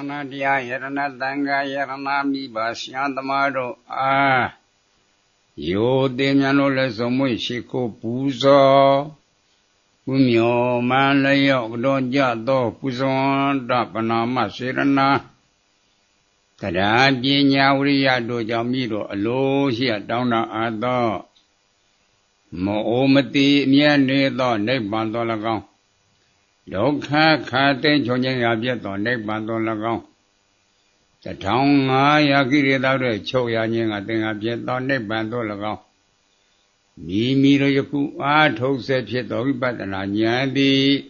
Nadia Yerana Danga Yerana Miba Siandamado Ah Yo Demiano Lesomo Chico Puzo Pumio Malayo Donjado Puzon Dapanama Sirana Tada Binya Uriya Do Jamiro Alo here down Ada Moomati Mianedo Nebandolagao Dokha Kate Chonja Biato Nebandolagao The town Yaki Choya Ning a Biato Nebandolagao Mimiro Yaku Ato said Chetobi Batana Yandi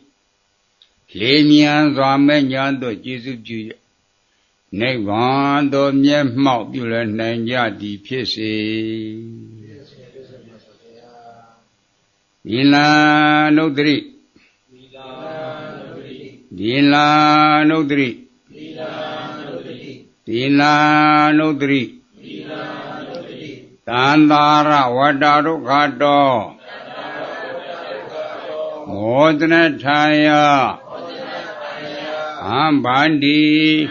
Lemian Ramen do Jesus Julia Nevan do Mia Mobula Nanya di Piesi Dila Nodri Dila Nodri Dila Nodri Tandara Wadaru Gado Modna Taya Ambandi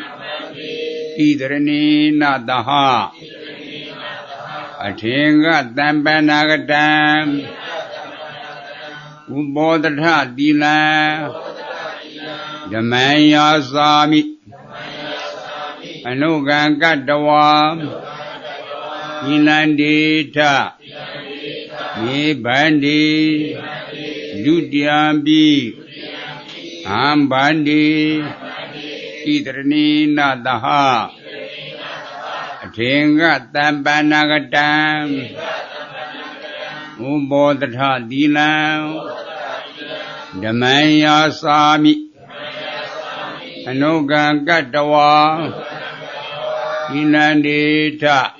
Idrani Nadaha Atinga Dambanagatam Ubodha Dila Damaya Sami Anuganga Dawam Inandita Ye Bandi Ludiambi Ambandi Idrani Nadaha Atinga Dambanagatam Ubodha Dila Damaya Sami Anuganga Dawa Inandita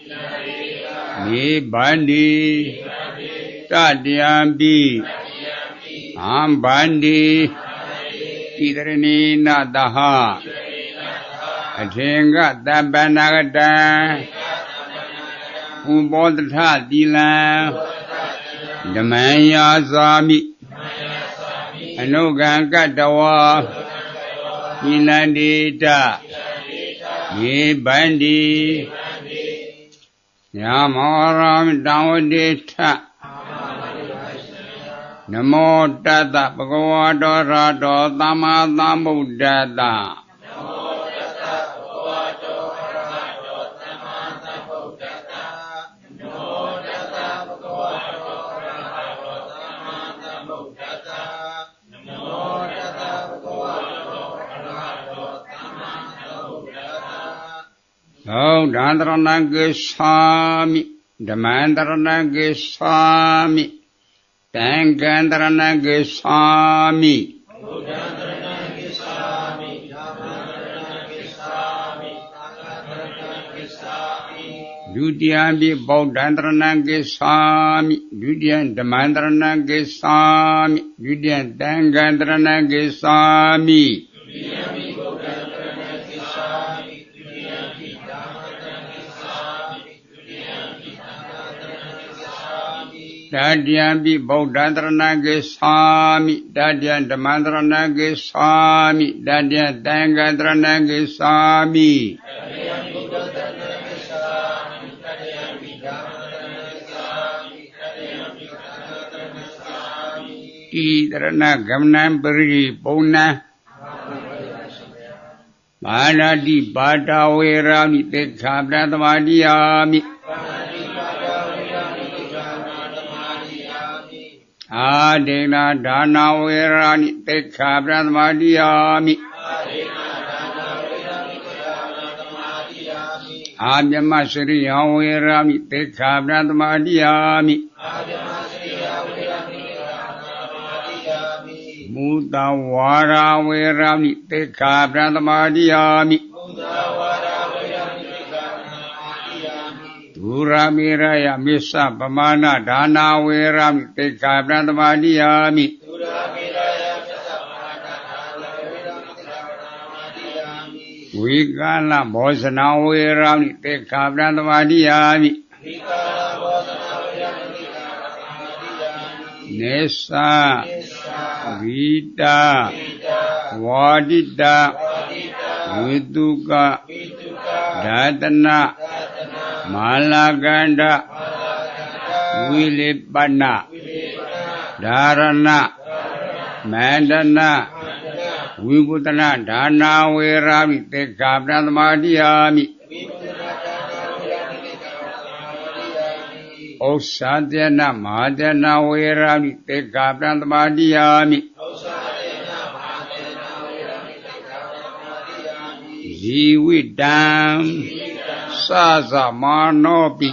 Ye Bandi Tadiambi Ambandi Idrani Nadaha Atinga Dambanagata Ubodha Dila Damaya Sami Anuganga Dawa Inandita Ye Bandi Yamaram Dawadita Namo Tata Bhagavato Rato Tamadam Buddhata Oh, Dandrana Goswami, Damandrana Goswami, Tangandrana Goswami, Dudiambi Bodhandrana Goswami, Dudian Damandrana Goswami, Dudian Tangandrana Goswami. Dadiambi Bodhandrana Goswami, Dadian Damandrana Goswami, Dadian Tangandrana Goswami. Idrana Gamnam Puri Pona Manadi Bata Verami Tekhabradavadiyami Adena Dana Verani Tekhabradavadiyami Abhyamasri Verami Tekhabradavadiyami Muda Vara Verami Tekhabradavadiyami Duramiraya Misa Pamana Dana Verami Tekhabradavadiyami Vigala Bhosana Verami Tekhabradavadiyami Nesa Vita Vadita Vituka Dhatana Malaganda Vilipana Dharana Mandana Vibhutana Dhana Verami Tekabhradhamadhyami Osadhyana Madhyana Verami Tekabhradhamadhyami Jividam Sasa Manopi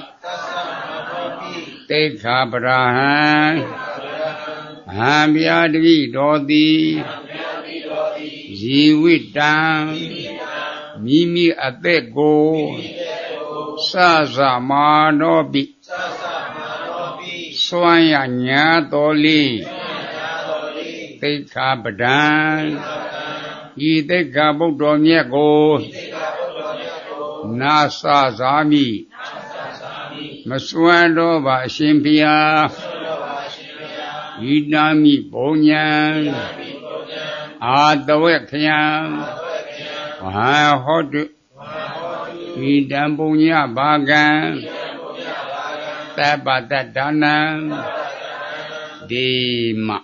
Tekabhrahan Hamyadvi Dodi Jividam Mimi Ateko Sasa Manopi Swanya Toli Tekabhrahan Ideka Buddha Nyako Nasa Zami Maswando Vashimpia Idami Bonyan Adawekyan Hodu Idambunya Bagan Tabatadana Dima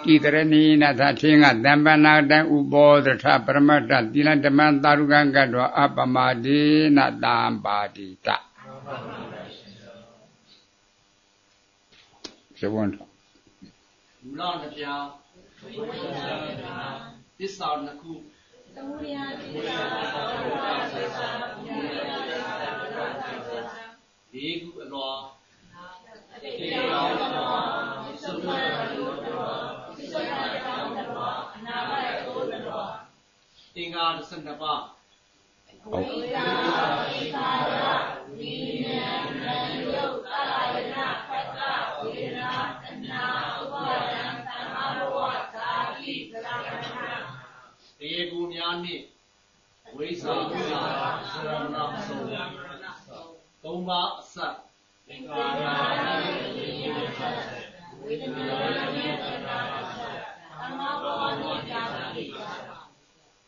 Kitrani Nathatinga Dambanada Ubodha Pramata Dina Damantaruganga Apamadi Nadambadita. She won't. None of ya. This sound the cool. Big law. Tinga the Sandapa. Egunyani, Wisa, Tomba Sat.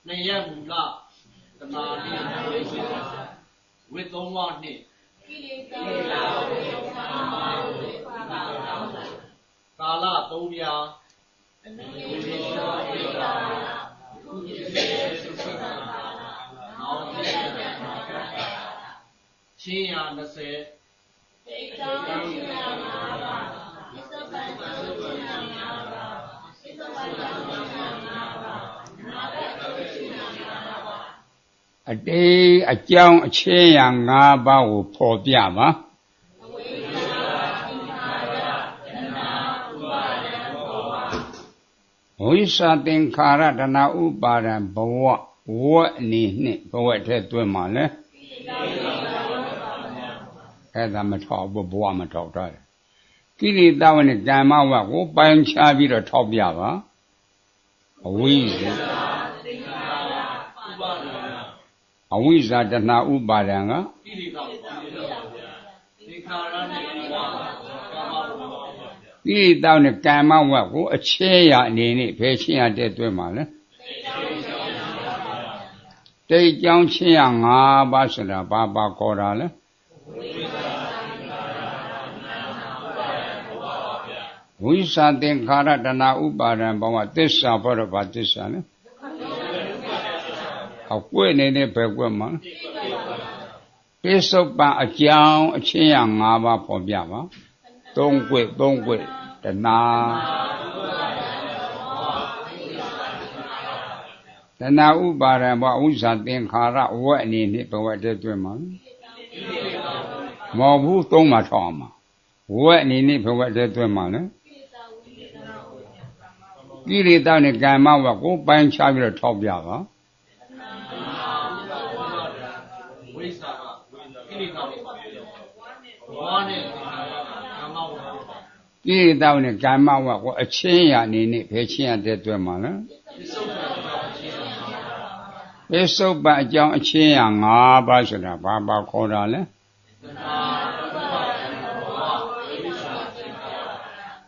Nayamula, the Nadi, with Omani. Kala Tobia, Chia Nase, A day a young chair Naba will pour Biama. We sat in Karatana Ubara Bawa, what need poet to Male? As I'm a top of Buamato. Kitty down in Gama, who buying Chavi the top Yava? A wizard that now Ubaranga. He down the Gama, a chair in it, patient at that woman. Take young Chiang Basada Baba Corale. We sat in Karatana Ubaran Bawa, this supper about this son. A queen in a pegwoman. Piece of a young Chiang Ava for Biava. Don't quit, the na. The na Ubaran, what we sat in Kara, what in it, but what did women? More Toma Toma. What in it, but what did women? Gilly down the Gama, go by and charge the top Yava. Gilly down the Gama, a chain in it, patient at that woman. It's so bad, young chain, Basada, Baba Corale.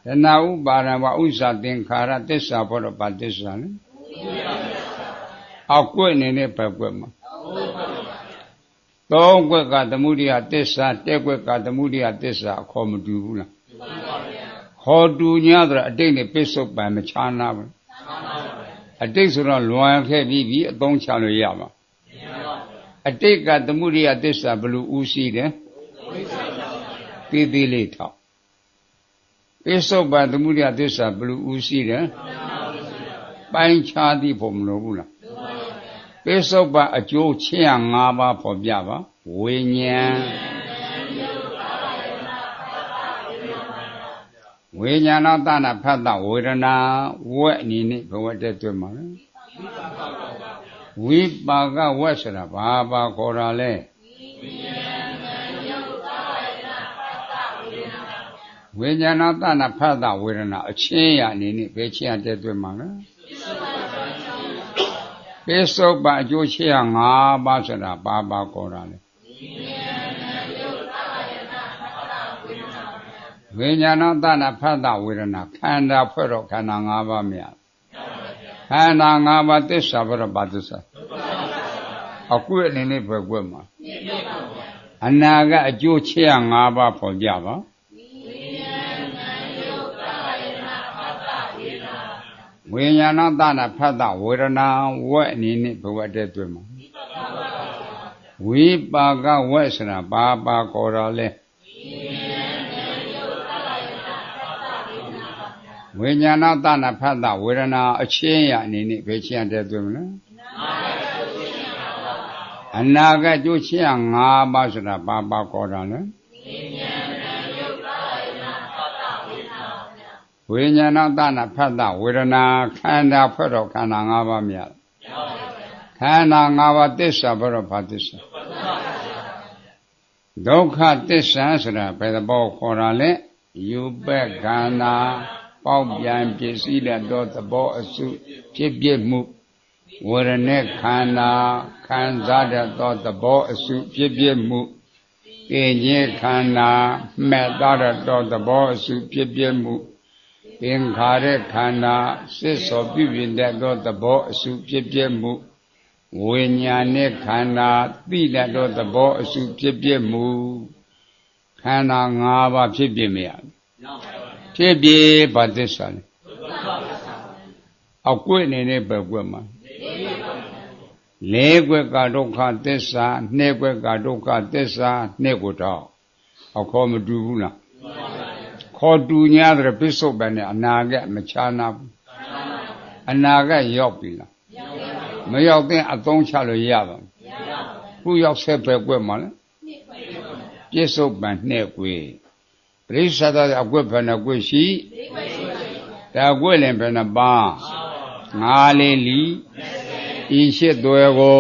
And now, Barama Usa Dinkara, this support about this son. အောက်ကွက်နေနဲ့ပဲကွက်မှာသုံးကွက်ကသမုဒိယသစ္စာတက်ကွက်ကသမုဒိယသစ္စာအခေါ်မတူဘူးလားခေါ်တူ냐ဆိုတော့အတိတ်နဲ့ပိဿုပန်မခြားနာဘူးအတိတ်ဆိုတော့လွန်ခဲ့ပြီးအသုံးချလို့ရမှာအတိတ်ကသမုဒိယသစ္စာဘယ်လိုဥရှိတယ်သေးသေးလေးထောက်ပိဿုပန်သမုဒိယသစ္စာဘယ်လိုဥရှိတယ်ပိုင်းခြားသည်ဖို့မလိုဘူးလားပိဿုပန်အကျိုးချင်းရ၅ပါးပေါ်ပြပါဝိညာဉ်ဝိညာဏသနာဖတ်တာဝေဒနာဝက်အနေနဲ့ဘဝတည်းတွေ့မှာလဲဝိပါကဝက်ဆိုတာဘာပါခေါ်တာလဲဝိညာဏသနာဖတ်တာဝေဒနာအချင်းရအနေနဲ့ဘယ်ချင်းရတည်းတွေ့မှာလဲပိဿုပန်အကျိုးချင်းရ၅ပါးဆိုတာဘာပါခေါ်တာလဲဝိညာဏသနာဖတ်တာဝေဒနာခန္ဓာဖွဲ့တော့ခန္ဓာ၅ပါးမြတ်ခန္ဓာ၅ပါးသစ္စာဘယ်တော့ပါသစ္စာအကွက်အနေနဲ့ပဲကွက်မှာအနာကအကျိုးချင်းရ၅ပါးပေါ်ကြပါဝိညာဏသနာဖတ်တာဝေဒနာဝက်အနေနဲ့ဘဝတည်းတွေ့မှာဝိပါကဝက်ဆိုတာဘာပါခေါ်တာလဲဝိညာဏသနာဖတ်တာဝေဒနာအချင်းရအနေနဲ့ဘယ်ချင်းတည်းတွေ့မလဲအနာဂတ်ကျိုးချင်းရ၅ပါးဆိုတာဘာပါခေါ်တာလဲဝိညာဏသနာဖတ်တာဝေဒနာခန္ဓာဖွဲ့တော့ခန္ဓာ၅ပါးမြတ်ခန္ဓာ၅ပါးသစ္စာဘယ်တော့ဘာသစ္စာဒုက္ခသစ္စာဆိုတာဘယ်သဘောခေါ်တာလဲယူပက်ခန္ဓာပေါက်ပြန်ပစ္စည်းတဲ့တော့သဘောအစုဖြစ်ပြမှုဝေဒနာခန္ဓာခံစားတဲ့တော့သဘောအစုဖြစ်ပြမှုပင်ခြင်းခန္ဓာမှတ်သားတဲ့တော့သဘောအစုဖြစ်ပြမှုသင်္ခါရခန္ဓာစစ်စောပြုပြင်တဲ့တော့သဘောအစုဖြစ်ပြမှုဝိညာဉ်နဲ့ခန္ဓာသိတဲ့တော့သဘောအစုဖြစ်ပြမှုခန္ဓာ၅ပါးဖြစ်ပြမရဖြစ်ပြဘာသစ္စာလဲအောက်ကွက်အနေနဲ့ပဲကွက်မှာလေးကွက်ကဒုက္ခသစ္စာနှစ်ကွက်ကဒုက္ခသစ္စာနှစ်ကိုတော့အခေါ်မတူဘူးလားခေါ်တူ냐တဲ့ပိဿုပန်နဲ့အနာဂတ်မခြားနာဘူးအနာဂတ်ရောက်ပြီလားမရောက်တဲ့အသုံးချလို့ရပါဘူးခုရောက်ဆက်ပဲကွက်မှာလဲပိဿုပန်နှစ်ကွက်ပရိစ္ဆဒအကွက်ဘယ်နှကွက်ရှိတကွက်လည်းဘယ်နှပါငါးလေးလီဤရှိသွဲကို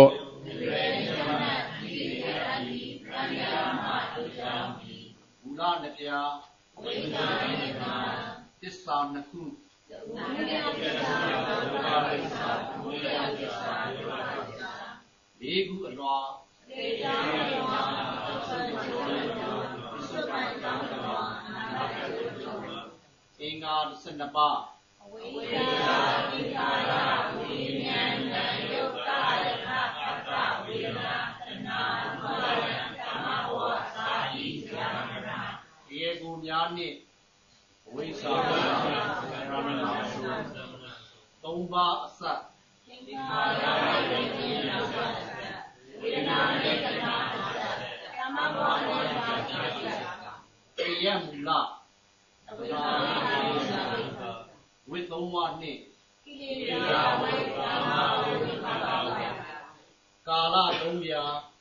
ဘူရနှစ်ပြားသစ္စာနှစ်ခုလေးခုအလွာအင်္ဂါ12ပါးဝိညာဉ်သင်္ခါရဝိညာဉ်ဉာဏ်ယုတ်တာယနာပတ္တဝေဒနာတဏှာမောဟသမ္မာဝါစာဣဇာမနာဒီကိုများနှင့်ဝိသရဏနာစုသုံးပါးအစသင်္ခါရဝိညာဉ်ဝေဒနာနဲ့တဏှာသမ္မာဝါနဲ့စာဣဇာတေယမူလဝိသုံးပါးနှင့်ကိလေသာဝိသမ္မာဝိပါဒဝေကာလ300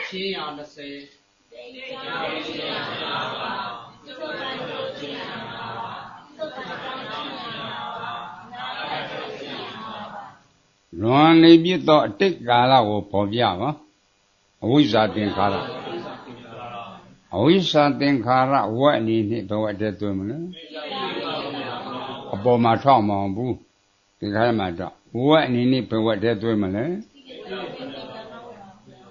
ချင်းရလွန်နေပြသောအတိတ်ကာလကိုပေါ်ပြပါအဝိဇ္ဇာသင်္ခါရအဝိဇ္ဇာသင်္ခါရဝက်အနေနဲ့ဘဝတည်းတွေ့မလဲအပေါ်မှာထောက်မအောင်ဘူးသင်္ခါရမှာတော့ဝက်အနေနဲ့ဘဝတည်းတွေ့မလဲ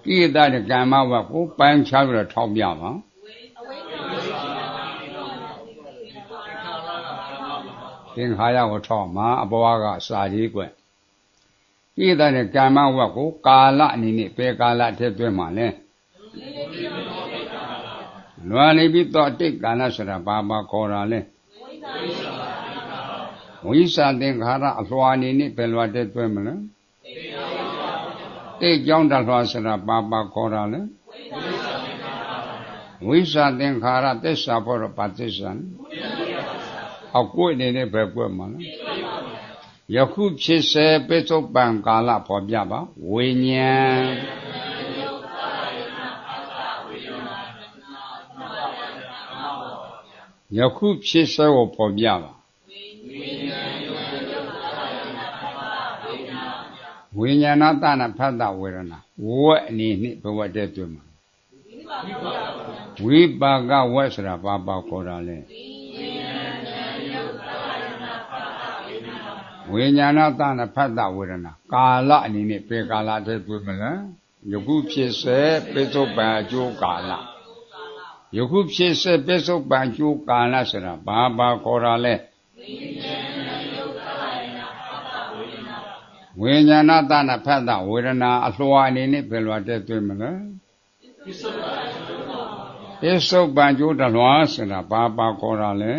ကိတ္တကမ္မဝက်ကိုပိုင်းခြားပြီးတော့ထောက်ပြပါ င်္ခါရကိုထောက်မှာအဘဝကစာကြီးကွကိတနဲ့ကမ္မဝတ်ကိုကာလအနေနဲ့ဘယ်ကာလထည့်သွင်းမှာလဲလွန်နေပြီးတော့တိတ်ကာလဆိုတာဘာခေါ်တာလဲဝိသသင်္ခါရအလွှာအနေနဲ့ဘယ်လွှာထည့်သွင်းမလဲတိတ်ကြောင်းတလွှာဆိုတာဘာခေါ်တာလဲဝိသသင်္ခါရသစ္စာဘောတော့ဘာသစ္စာလဲအကွင့်နေတဲ့ဘယ်ကွင့်မှာလဲယခုဖြစ်စေပိဿုပံကာလပေါ်ပြပါဝိညာဉ်ယခုဖြစ်စေကိုပေါ်ပြပါဝိညာဏတနာဖတ်တာဝေဒနာဝက်အနေနဲ့ဘဝတည်းတွေ့မှာဝိပါကဝက်ဆိုတာဘာခေါ်တာလဲဝိညာဏတနာဖတ်တာဝေဒနာကာလအနေနဲ့ဘယ်ကာလတည်းတွေ့မလဲယခုဖြစ်စေပိဿုပံအကျိုးကာလယခုဖြစ်စေပိဿုပံအကျိုးကာလဆိုတာဘာခေါ်တာလဲဝိညာဏတနာဖတ်တာဝေဒနာအလွှာအနေနဲ့ဘယ်လွှာတည်းတွေ့မလဲပိဿုပံအကျိုးတလွှာဆိုတာဘာခေါ်တာလဲ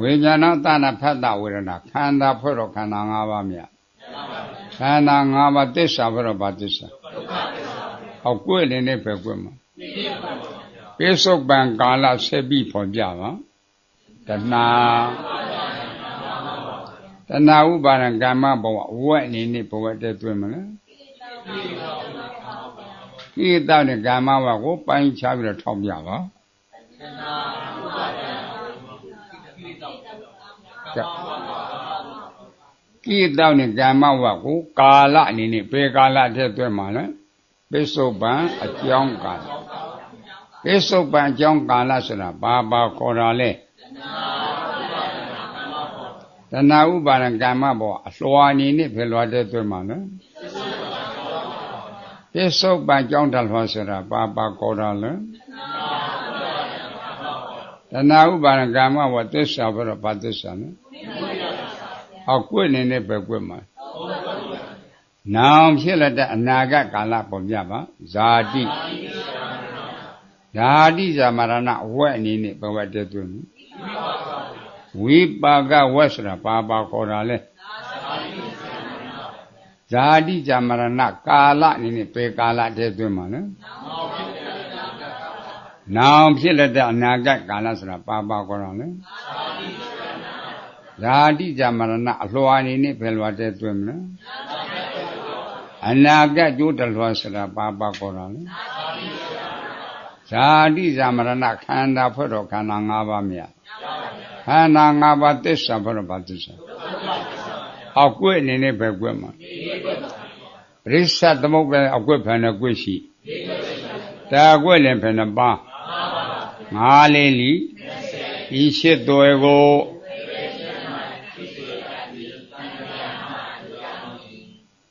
ဝိညာဏတနာဖတ်တာဝေဒနာခန္ဓာဖွဲ့တော့ခန္ဓာ၅ပါးမြတ်ခန္ဓာ၅ပါးသစ္စာဖွဲ့တော့ဘာသစ္စာဟောကွင့်နေနဲ့ပဲကွင့်မှာပိဿုပံကာလဆက်ပြီးပေါ်ပြပါတဏှာဥပါဒံကမ္မဘဝဝက်အနေနဲ့ဘဝတည်းတွေ့မလဲကိတနဲ့ကမ္မဘဝကိုပိုင်းခြားပြီးတော့ထောက်ပြပါကိတနဲ့ကမ္မဘဝကိုကာလအနေနဲ့ဘယ်ကာလတည်းတွေ့မှာလဲပိဿုပံအကြောင်းကာလပိဿုပံအကြောင်းကာလဆိုတာဘာခေါ်တာလဲတဏှာဥပါဒံကမ္မဘောအလွှာအနေနဲ့ဘယ်လွှာတည်းတွေ့မှာလဲပိဿုပံအကြောင်းတလွှာဆိုတာဘာခေါ်တာလဲတဏှာဥပါဒံကမ္မဘောသစ္စာဘောတော့ဘာသစ္စာလဲဟောကွင့်နေနဲ့ပဲကွင့်မှာနောင်ဖြစ်လက်တဲ့အနာဂတ်ကာလပေါ်ပြပါဇာတိဇာမရဏဝက်အနေနဲ့ဘဝတည်းတွေ့မှာဝိပါကဝက်ဆိုတာဘာခေါ်တာလဲဇာတိဇာမရဏကာလအနေနဲ့ဘယ်ကာလတည်းတွေ့မှာလဲနောင်ဖြစ်လက်တဲ့အနာဂတ်ကာလဆိုတာဘာခေါ်တာလဲဇာတိဇာမရဏအလွှာအနေနဲ့ဘယ်လွှာတည်းတွေ့မလဲအနာဂတ်ကျိုးတလွှာဆိုတာဘာခေါ်တာလဲဇာတိဇာမရဏခန္ဓာဖွဲ့တော့ခန္ဓာ၅ပါးမြတ်ခန္ဓာ၅ပါးသစ္စာဖွဲ့တော့ဘာသစ္စာအကွင့်အနေနဲ့ပဲကွင့်မှာပရိစ္ဆသမုပ္ပါအကွင့်ဖန်တဲ့ကွင့်ရှိတာကွင့်လည်းဖန်တဲ့ပါငါးလေးလီဤရှိတော်ကို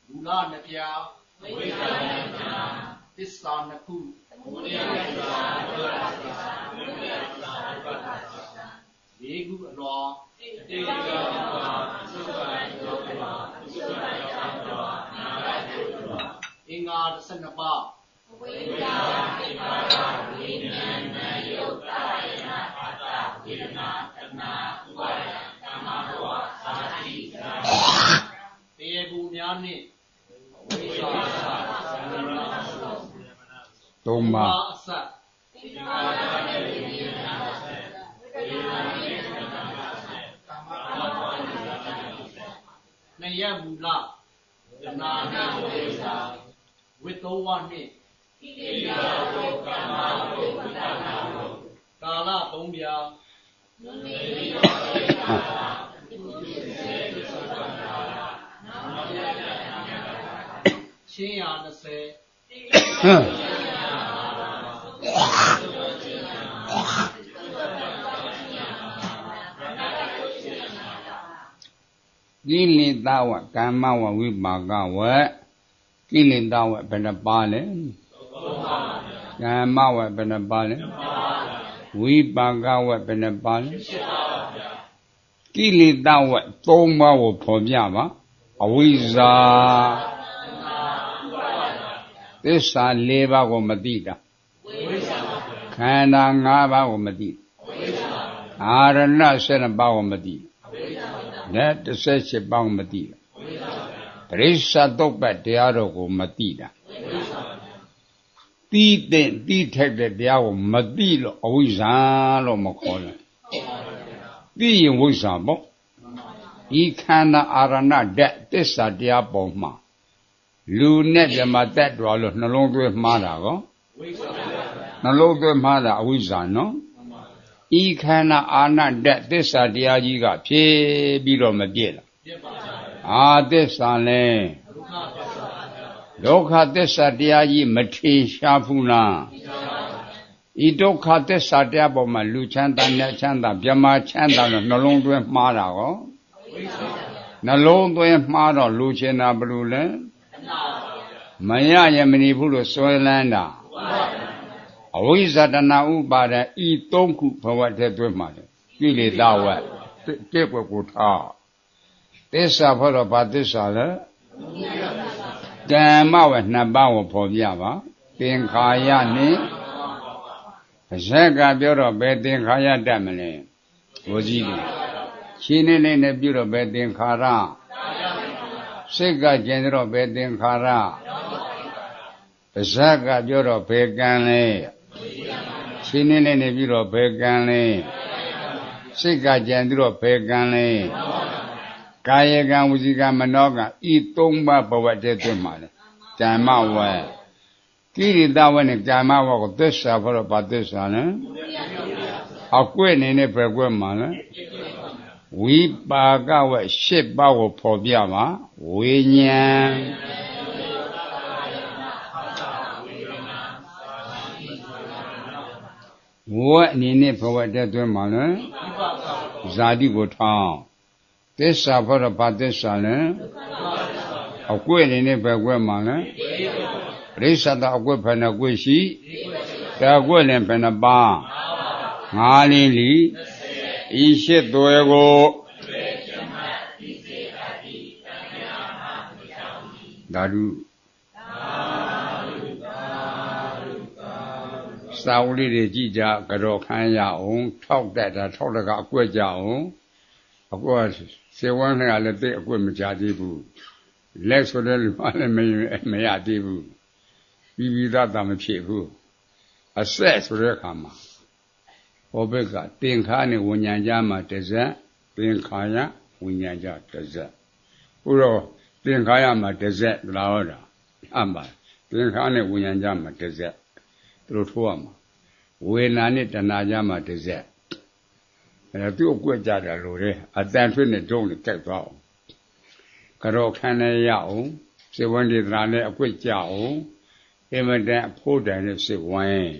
လူလာနှစ်ပြားဝိသနာသစ္စာနှစ်ခုဝိရိယသစ္စာဝိပဿနာဒီခုအလွာတေယောသုခယောသုခယောနာဂတ်ယောအင်္ဂါ12ပါးဝိညာဉ်ဣပါဒဝိညာဉ်နယုတ်တာယနာအတ္တဝေဒနာတဏှာဥပါဒကမ္မဘဝသာတိတေကူများနှင့်ဝိပါဒသုံးပါးအစဣပါဒနဲ့ဝိညာဉ်ဝိညာဉ်နဲ့ကမ္မဘဝနှစ်ရမူလတဏှာနဲ့ဝိသာဝိသောဝနှင့်ဣတိယဝေကမ္မဝေဝိတနာဝေကာလသုံးပြာနုနေယောဧကာလသူဖြစ်စေသုခကာလနောယတနာချင်းရာ20ကိလေသာဝကမ္မဝဝိပါကဝကိလေသာဝဘယ်နှပါလဲကမ္မဝဘယ်နှပါလဲ ဝိပါကဝက်ဘယ်နှပါလဲကိလေသာဝက်3ပါးကိုဖော်ပြပါအဝိဇ္ဇာသစ္စာ4ပါးကိုမသိတာခန္ဓာ5ပါးကိုမသိအာရဏ7ပါးကိုမသိနဲ့18ပါးကိုမသိပရိစ္ဆသုပ္ပတ္တရားတော်ကိုမသိတာတိထိုက်တဲ့တရားကိုမသိလို့အဝိဇ္ဇာလို့မခေါ်နဲ့သိရင်ဝိဇ္ဇာပေါ့ဒီခန္ဓာအာရဏဓာတ်သစ္စာတရားပေါ်မှာလူနဲ့ဓမ္မတတ်တော်လို့နှလုံးသွင်းမှားတာကောနှလုံးသွင်းမှားတာအဝိဇ္ဇာနော်ဤခန္ဓာအာရဏဓာတ်သစ္စာတရားကြီးကဖြည့်ပြီးတော့မပြည့်လားအာသစ္စာလဲဒုက္ခသစ္စာတရားကြီးမထင်ရှားဘူးလားဤဒုက္ခသစ္စာတရားပေါ်မှာလူချမ်းသာနဲ့ချမ်းသာဗြဟ္မာချမ်းသာလို့နှလုံးသွင်းမှားတာကောနှလုံးသွင်းမှားတော့လူချင်တာဘယ်လိုလဲမရရမနေဘူးလို့စွဲလန်းတာအဝိဇ္ဇတဏဥပါဒံဤ3ခုဘဝတည်းသွင်းမှာတယ်ကိလေသာဝက်တဲ့ဘက်ကိုထားသစ္စာဖော်တော့ဘာသစ္စာလဲကမ္မဝက်2ပါးကိုဖော်ပြပါသင်္ခါရနဲ့ဇက်ကပြောတော့ဘယ်သင်္ခါရတတ်မလဲဘိုးကြီးတွေရှင်းနေနဲ့ပြုတော့ဘယ်သင်္ခါရစိတ်ကကျင်တော့ဘယ်သင်္ခါရဇက်ကပြောတော့ဘယ်ကံလဲရှင်းနေနဲ့ပြုတော့ဘယ်ကံလဲစိတ်ကကျင်တော့ဘယ်ကံလဲကာယကံဝစီကံမနောကံဤ3ပါးဘဝတည်းသွင်းပါလေကမ္မဝေကိရိတဝေနဲ့ကမ္မဝေကိုသစ္စာဖော်တော့ဘာသစ္စာလဲအကွဲ့နေနဲ့ပဲကွဲ့မှာလဲဝိပါကဝေ8ပါးကိုဖော်ပြပါဝိညာဉ်ဝေအနေနဲ့ဘဝတည်းသွင်းပါလဲဇာတိကိုထောင်းသစ္စာဖော်တော့ဘာသစ္စာလဲအကွဲ့နေနဲ့ပဲကွဲ့မှာလဲပရိစ္ဆတအကွဲ့ဖယ်နှကွဲ့ရှိတကွဲ့လည်းဖယ်နှပါ5လင်းလီဤရှိသွဲကိုဓာတုစာဝလေးတွေကြည့်ကြကြောခမ်းရအောင်ထောက်တက်တာထောက်တကအကွက်ကြအောင်အကွက်စေဝမ်းနဲ့လည်းတိတ်အကွက်မကြသေးဘူးလက်ဆိုတဲ့လူကလည်းမရသေးဘူးပြီးသားတာမဖြစ်ဘူးအဆက်ဆိုတဲ့အခါမှာဟောဘက်ကသင်္ခါနဲ့ဝိညာဉ်ကြမှာတစ်စက်သင်္ခါရဝိညာဉ်ကြတစ်စက်ဘုရောသင်္ခါရမှာတစ်စက်လာဟောတာအမှန်သင်္ခါနဲ့ဝိညာဉ်ကြမှာတစ်စက်သူတို့ထိုးရမှာဝေဒနာနဲ့တဏှာကြမှာတစ်စက်အဲသူ့အကွက်ကြတယ်လို့တဲ့အတန်ထွေးနဲ့ဒုံနဲ့ကြိုက်သွားအောင်ကြောခန်းနဲ့ရအောင်စေဝန္တိတရာနဲ့အကွက်ကြအောင်အမတန်အဖို့တိုင်နဲ့စေဝမ်း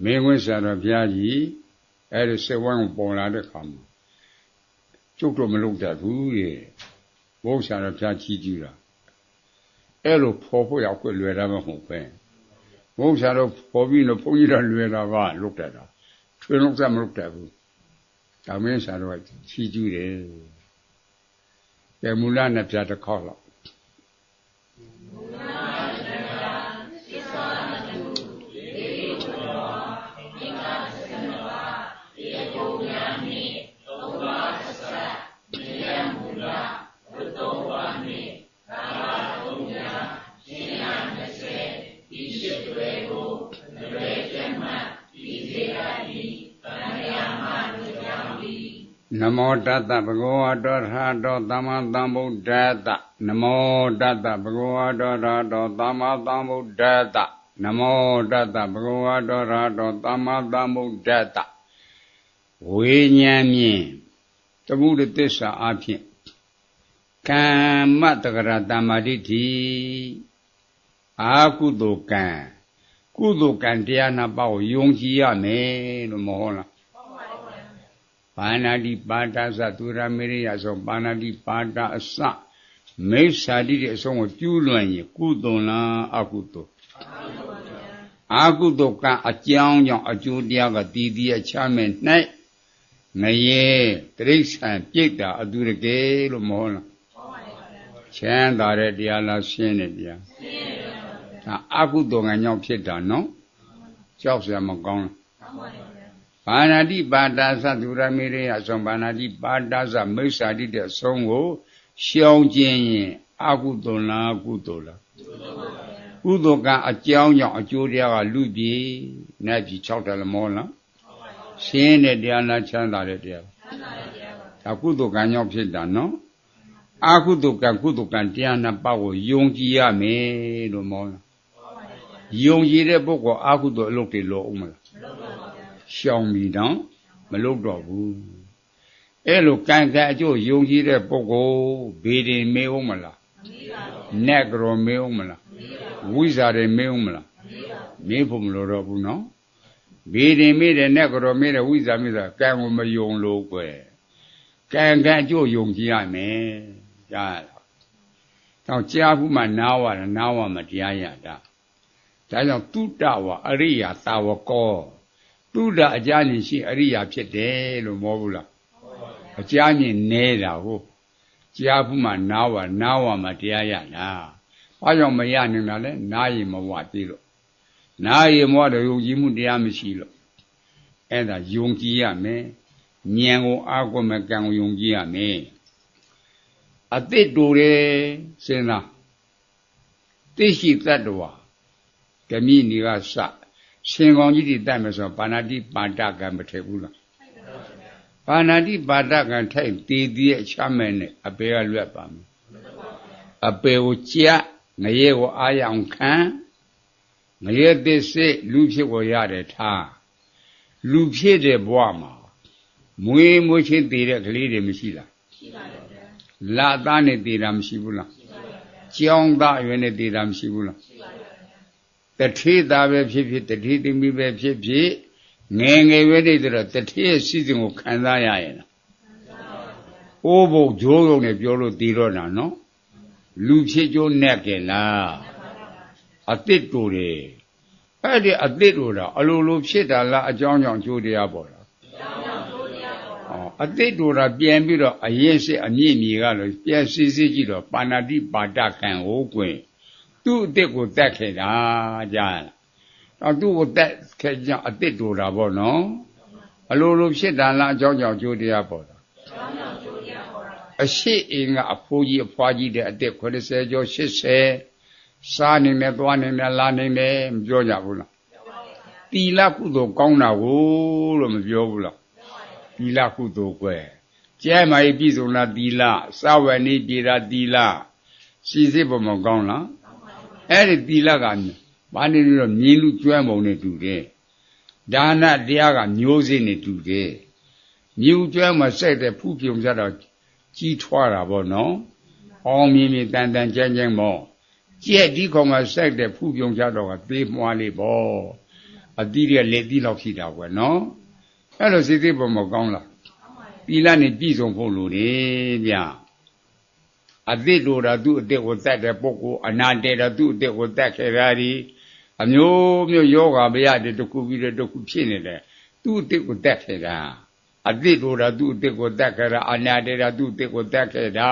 မင်းဝိဆရာတော်ဘုရားကြီးအဲဒီစေဝမ်းကိုပေါ်လာတဲ့ခါမှာကျုပ်တို့မလုပ်တတ်ဘူးရဲ့ဘုရားတော်ဘုရားကြီးကျူးတာအဲ့လိုဖော်ဖို့ရောက်ွက်လွယ်တာမဟုတ်ပဲဘုရားတော်ပေါ်ပြီးတော့ဘုန်းကြီးတော်လွယ်တာကလုပ်တတ်တာထွေလုံးစမလုပ်တတ်ဘူးဒါမင်းဆရာတော်ကကြီးကျူးတယ်ကဲမူလနဲ့ပြတစ်ခေါက်လောက်နမောတတ္တဘဂဝတောရဟတောသမ္မာသမ္ဗုဒ္ဓတ္တနမောတတ္တဘဂဝတောရဟတောသမ္မာသမ္ဗုဒ္ဓတ္တနမောတတ္တဘဂဝတောရဟတောသမ္မာသမ္ဗုဒ္ဓတ္တဝိညာဉ်မြင်သမုဒ္ဒသစ္စာအဖြင့်ကမ္မတက္ကရာတမ္မာဒိဋ္ဌိအာကုသိုလ်ကံကုသိုလ်ကံတရားနှစ်ပါးကိုယုံကြည်ရမယ်လို့မဟုတ်လားပါဏာတိပါဒသသူရမေရိယဆိုပါဏာတိပါဒအစမိစ္ဆာတိတဲ့အဆုံးကိုကျူးလွန်ရင်ကုသိုလ်လားအကုသိုလ် အာကုသိုလ်ကံအကြောင်းကြောင့်အကျိုးတရားကတည်တည်အချမ်းမဲ့၌ငရေတိရစ္ဆာန်ပြိတ္တာအတုရကေလို့မဟုတ်လားချမ်းသာတဲ့တရားလားရှင်းတဲ့တရားဒါအာကုသိုလ်ကံကြောင့်ဖြစ်တာနော်ကြောက်စရာမကောင်းလားဘာနာတိပါတာသသူရမေရိယအဆုံးဘာနာတိပါတာသမိစ္ဆာတိတဲ့အဆုံးကိုရှောင်ကျင်ရင်အာကုသိုလ်လားကုသိုလ်လားကုသိုလ်ကအကြောင်းကြောင့်အကျိုးတရားကလူပြည်နတ်ပြည်6တယ်လမောလားရှင်းတဲ့တရားလားချမ်းသာတဲ့တရားဒါကုသိုလ်ကံကြောင့်ဖြစ်တာနော်အာကုသိုလ်ကံကုသိုလ်ကံတရားနှစ်ပါးကိုယုံကြည်ရမယ်လို့မောလားယုံကြည်တဲ့ပုဂ္ဂိုလ်အာကုသိုလ်အလုပ်တွေလုပ်အောင်မလားရှောင်ပြီးတော့မလုပ်တော့ဘူးအဲ့လိုကံကံအကျိုးယုံကြည်တဲ့ပုဂ္ဂိုလ်ဘေးတင်မေးအောင်မလားနက်ကြောမေးအောင်မလားဝိဇ္ဇာတွေမေးအောင်မလားမေးဖို့မလိုတော့ဘူးနော်ဘေးတင်မေးတယ်နက်ကြောမေးတယ်ဝိဇ္ဇာမေးတာကံကိုမယုံလို့ကွယ်ကံကံအကျိုးယုံကြည်ရမယ်ကြားလားတော့ကြားဘူးမှနားဝတာနားဝမှတရားရတာဒါကြောင့်တုတ္တဝအရိယာသာဝကောတုဒ္ဒအကြမြင်ရှိအရိယာဖြစ်တယ်လို့မောဘူးလားအကြမြင်နေတာဟုတ်ကြားဘူးမှနားဝမှတရားရတာဘာကြောင့်မရနိုင်တာလဲနားရင်မဝသေးလို့နားရင်မဝတော့ယုံကြည်မှုတရားမရှိလို့အဲ့ဒါယုံကြည်ရမယ်ဉာဏ်ကိုအားကိုးမဲ့ကံကိုယုံကြည်ရမယ်အတိတ်တူတယ်စဉ်းစားသိရှိတတ္တဝါဓမိနေကစရှင်ကောင်ကြီးတွေတတ်မယ်ဆိုပါဏာတိပါဒကံမထည့်ဘူးလားပါဏာတိပါဒကံထိုက်တည်တည်အချမ်းမဲ့နဲ့အပေကလွတ်ပါမယ်အပေကိုကြက်ငရဲကိုအားရအောင်ခံငရဲသစ်စိလူဖြစ်ကိုရတယ်ထားလူဖြစ်တဲ့ဘဝမှာမွေးချင်းတည်တဲ့ကလေးတွေမရှိလားရှိပါတယ်ဗျာလာသားနဲ့တည်တာမရှိဘူးလားကြောင်းသားအရွယ်နဲ့တည်တာမရှိဘူးလားရှိပါတယ်တထေးသားပဲဖြစ်ဖြစ်တထေးသမီးပဲဖြစ်ဖြစ်ငယ်ငယ်ပဲနေတော့တထေးရဲ့စီစဉ်ကိုခံစားရရဲ့လားအိုးဘုတ်ဂျိုးရုံနဲ့ပြောလို့တည်တော့တာနော်လူဖြစ်ကျိုးနဲ့ကဲလားအသစ်တူတယ်အဲ့ဒီအသစ်တူတာအလိုလိုဖြစ်တာလားအကြောင်းကြောင့်ကျိုးတရားပေါ်တာအတိတ်တို့တာပြန်ပြီးတော့အရင်စစ်အမြင့်မြေကလို့ပြန်စစ်စစ်ကြည့်တော့ပါဏာတိပါဒကံကိုကွင်သူ့အတိတ်ကိုတတ်ခဲ့တာကြားလားသူ့ကိုတတ်ခဲ့ကြအတိတ်တို့တာပေါ့နော်အလိုလိုဖြစ်တာလားအကြောင်းကြောင့်ကျိုးတရားပေါ်တာအရှိအင်းကအဖိုးကြီးအဖွားကြီးတဲ့အတိတ်80ကျော်80စားနေမယ်သွားနေမယ်လာနေမယ်မပြောကြဘူးလားတီလကုသိုလ်ကောင်းတာကိုလို့မပြောဘူးလားသီလကုသိုလ်ကွယ်ကျဲမာရေးပြည့်စုံလားသီလစဝဏီပြေတာသီလစီစစ်ပုံမကောင်းလားအဲ့ဒီသီလကဘာနေလို့မြင်လူကျွမ်းပုံနဲ့တူတယ်ဒါနတရားကမျိုးစေ့နဲ့တူတယ်မြူကျွမ်းမှာစိုက်တဲ့ဖူးပြုံကြတော့ကြီးထွားတာပေါ့နော်အောင်မြင်မြင်တန်တန်ကျန်းကျန်းပေါ့ကြက်ဒီကောင်မှာစိုက်တဲ့ဖူးပြုံကြတော့ကသေးမွားလေးပေါ့အတိရလက်သီးလောက်ရှိတာကွယ်နော်အဲ့လိုစိတ်သေးပုံမကောင်းလားသီလနဲ့ပြည့်စုံဖို့လိုတယ်ဗျအသစ်တို့တာသူ့အတက်ကိုတတ်တဲ့ပုဂ္ဂိုလ်အနာတဲတာသူ့အတက်ကိုတတ်ခဲ့တာဒီအမျိုးမျိုးယောဂဗျာတဲ့တစ်ခုပြီးတဲ့တစ်ခုဖြစ်နေတယ်သူ့အတက်ကိုတတ်ခဲ့တာအသစ်တို့တာသူ့အတက်ကိုတတ်ခဲ့တာအနာတဲတာသူ့အတက်ကိုတတ်ခဲ့တာ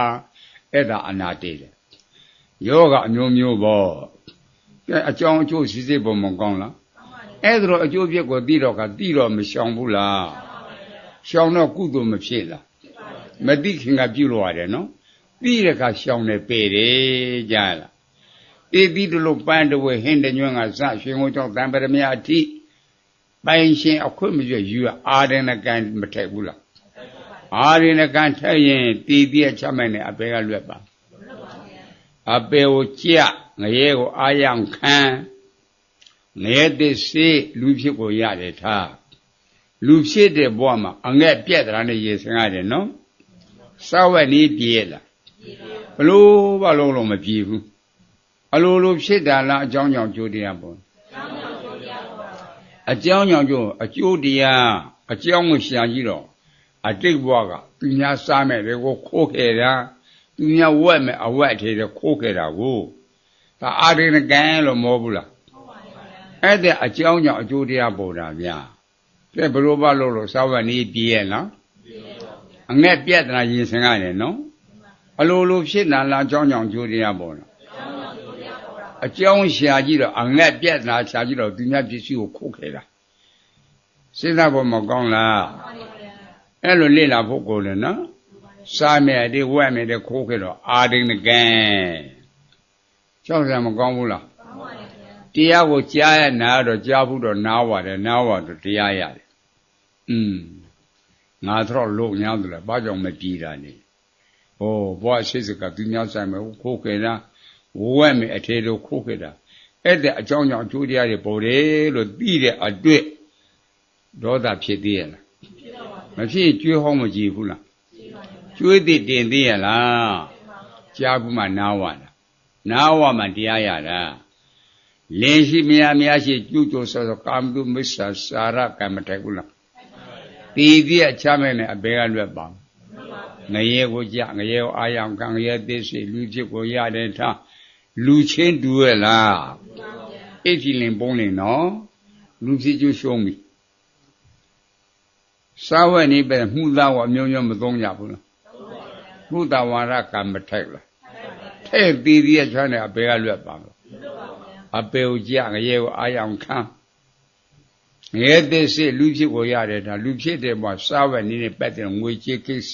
အဲ့ဒါအနာတဲတယ်ယောဂအမျိုးမျိုးပေါ့အကြောင်းအကျိုးစိတ်ပုံမကောင်းလားအဲ့ဒါတော့အကျိုးပြက်ကိုသိတော့ကသိတော့မရှောင်ဘူးလားရှောင်တော့ကုသိုလ်မဖြစ်လားမသိခင်ကပြုလို့ရတယ်နော်သိတဲ့ကရှောင်တယ်ပေတယ်ကြားလားတေတိတလို့ပန်းတဝဲဟင်းတညွန့်ကစရွှေငုံကြောင့်တံပရမအထိပိုင်ရှင်အခွင့်မကျွတ်ယူအာရဏကံမထက်ဘူးလားအာရဏကံထက်ရင်တီးတိအချမိုင်နဲ့အပေကလွတ်ပါအပေကိုကြက်ငရဲကိုအာရံခံငရဲသစ်စေလူဖြစ်ကိုရတယ်ထားလူဖြစ်တဲ့ဘဝမှာအငဲ့ပြက်တာနဲ့ရေစင်ရတယ်နော်စာဝတ်နည်းပြေလားဘလို့ဘာလို့မပြေဘူးအလိုလိုဖြစ်တာလားအကြောင်းကြောင့်ကျိုးတရားပေါ်အကြောင်းကြောင့်ကျိုးအကျိုးတရားအကြောင်းကိုရှာကြည့်တော့အတိတ်ဘဝကသူများစားမဲ့တွေကိုခိုးခဲ့တာသူများဝက်မဲ့အဝက်ထေတဲ့ခိုးခဲ့တာကိုဒါအာရိဏကံလို့မောဘူးလား အဲ့ဒါအကြောင်းကြောင့်အကျိုးတရားပေါ်တာဗျာကဲဘလို့ပါလို့စာဝတ်နည်းပြည့်ရဲ့လားအငဲ့ပြက်တနာရင်ဆင်ရတယ်နော်အလိုလိုဖြစ်လာလားအကြောင်းကြောင့်အကျိုးတရားပေါ်တာအကြောင်းရှာကြည့်တော့အငဲ့ပြက်တနာရှာကြည့်တော့သူများပစ္စည်းကိုခုတ်ခဲ့တာစဉ်းစားဖို့မကောင်းလားအဲ့လိုလေ့လာဖို့ကိုလည်းနော်စားမယ်ဒီဝက်မယ်တဲ့ခိုးခဲ့တော့အာဒိန်ကံကြောက်စရာမကောင်းဘူးလားတရားကိုကြားရနာတော့ကြားဘူးတော့နားပါတယ်နားပါတော့တရားရတယ်ငါတော့လို့ညာတယ်ဘာကြောင့်မပြေတာနေဟောဘွားရှိစကသူများဆိုင်မယ်ခိုးခဲ့တာဝက်မယ်အထေတို့ခိုးခဲ့တာအဲ့တဲ့အကြောင်းကြောင့်အကျိုးတရားတွေပေါ်တယ်လို့သိတဲ့အတွေ့ဒေါသဖြစ်သေးရဲ့လားမဖြစ်ကျွေးဟောင်းမကြည့်ဘူးလားကျွေးသိတင်သေးရဲ့လားကြားဘူးမှနားဝတာနားဝမှတရားရတာလင်းရှိမရရှိကျူးကျော်ဆောကာမတုမစ္ဆာစာရကမ္မထိုက်ဘူးလားတီးပြချမဲ့နဲ့အဘဲကလွတ်ပါငရဲကိုကြငရဲကိုအာယံကံငရဲသိစိလူချစ်ကိုရတဲ့ထားလူချင်းတူရဲ့လားအိတ်ကြည်လင်ပုံးလင်နော်လူဖြစ်ကျိုးရှုံးပြီစာဝတ်နေပဲမှုသားဝအမျိုးမျိုးမသုံးကြဘူးလားမှုသားဝါရကံမထိုက်လားထဲ့တီးပြချနဲ့အဘဲကလွတ်ပါအပေကိုကြငရဲကိုအာယံခံငရဲသိစိလူဖြစ်ကိုရတဲ့ထားလူဖြစ်တဲ့ဘဝစာဝတ်နေနဲ့ပတ်တဲ့ငွေကြေးကိစ္စ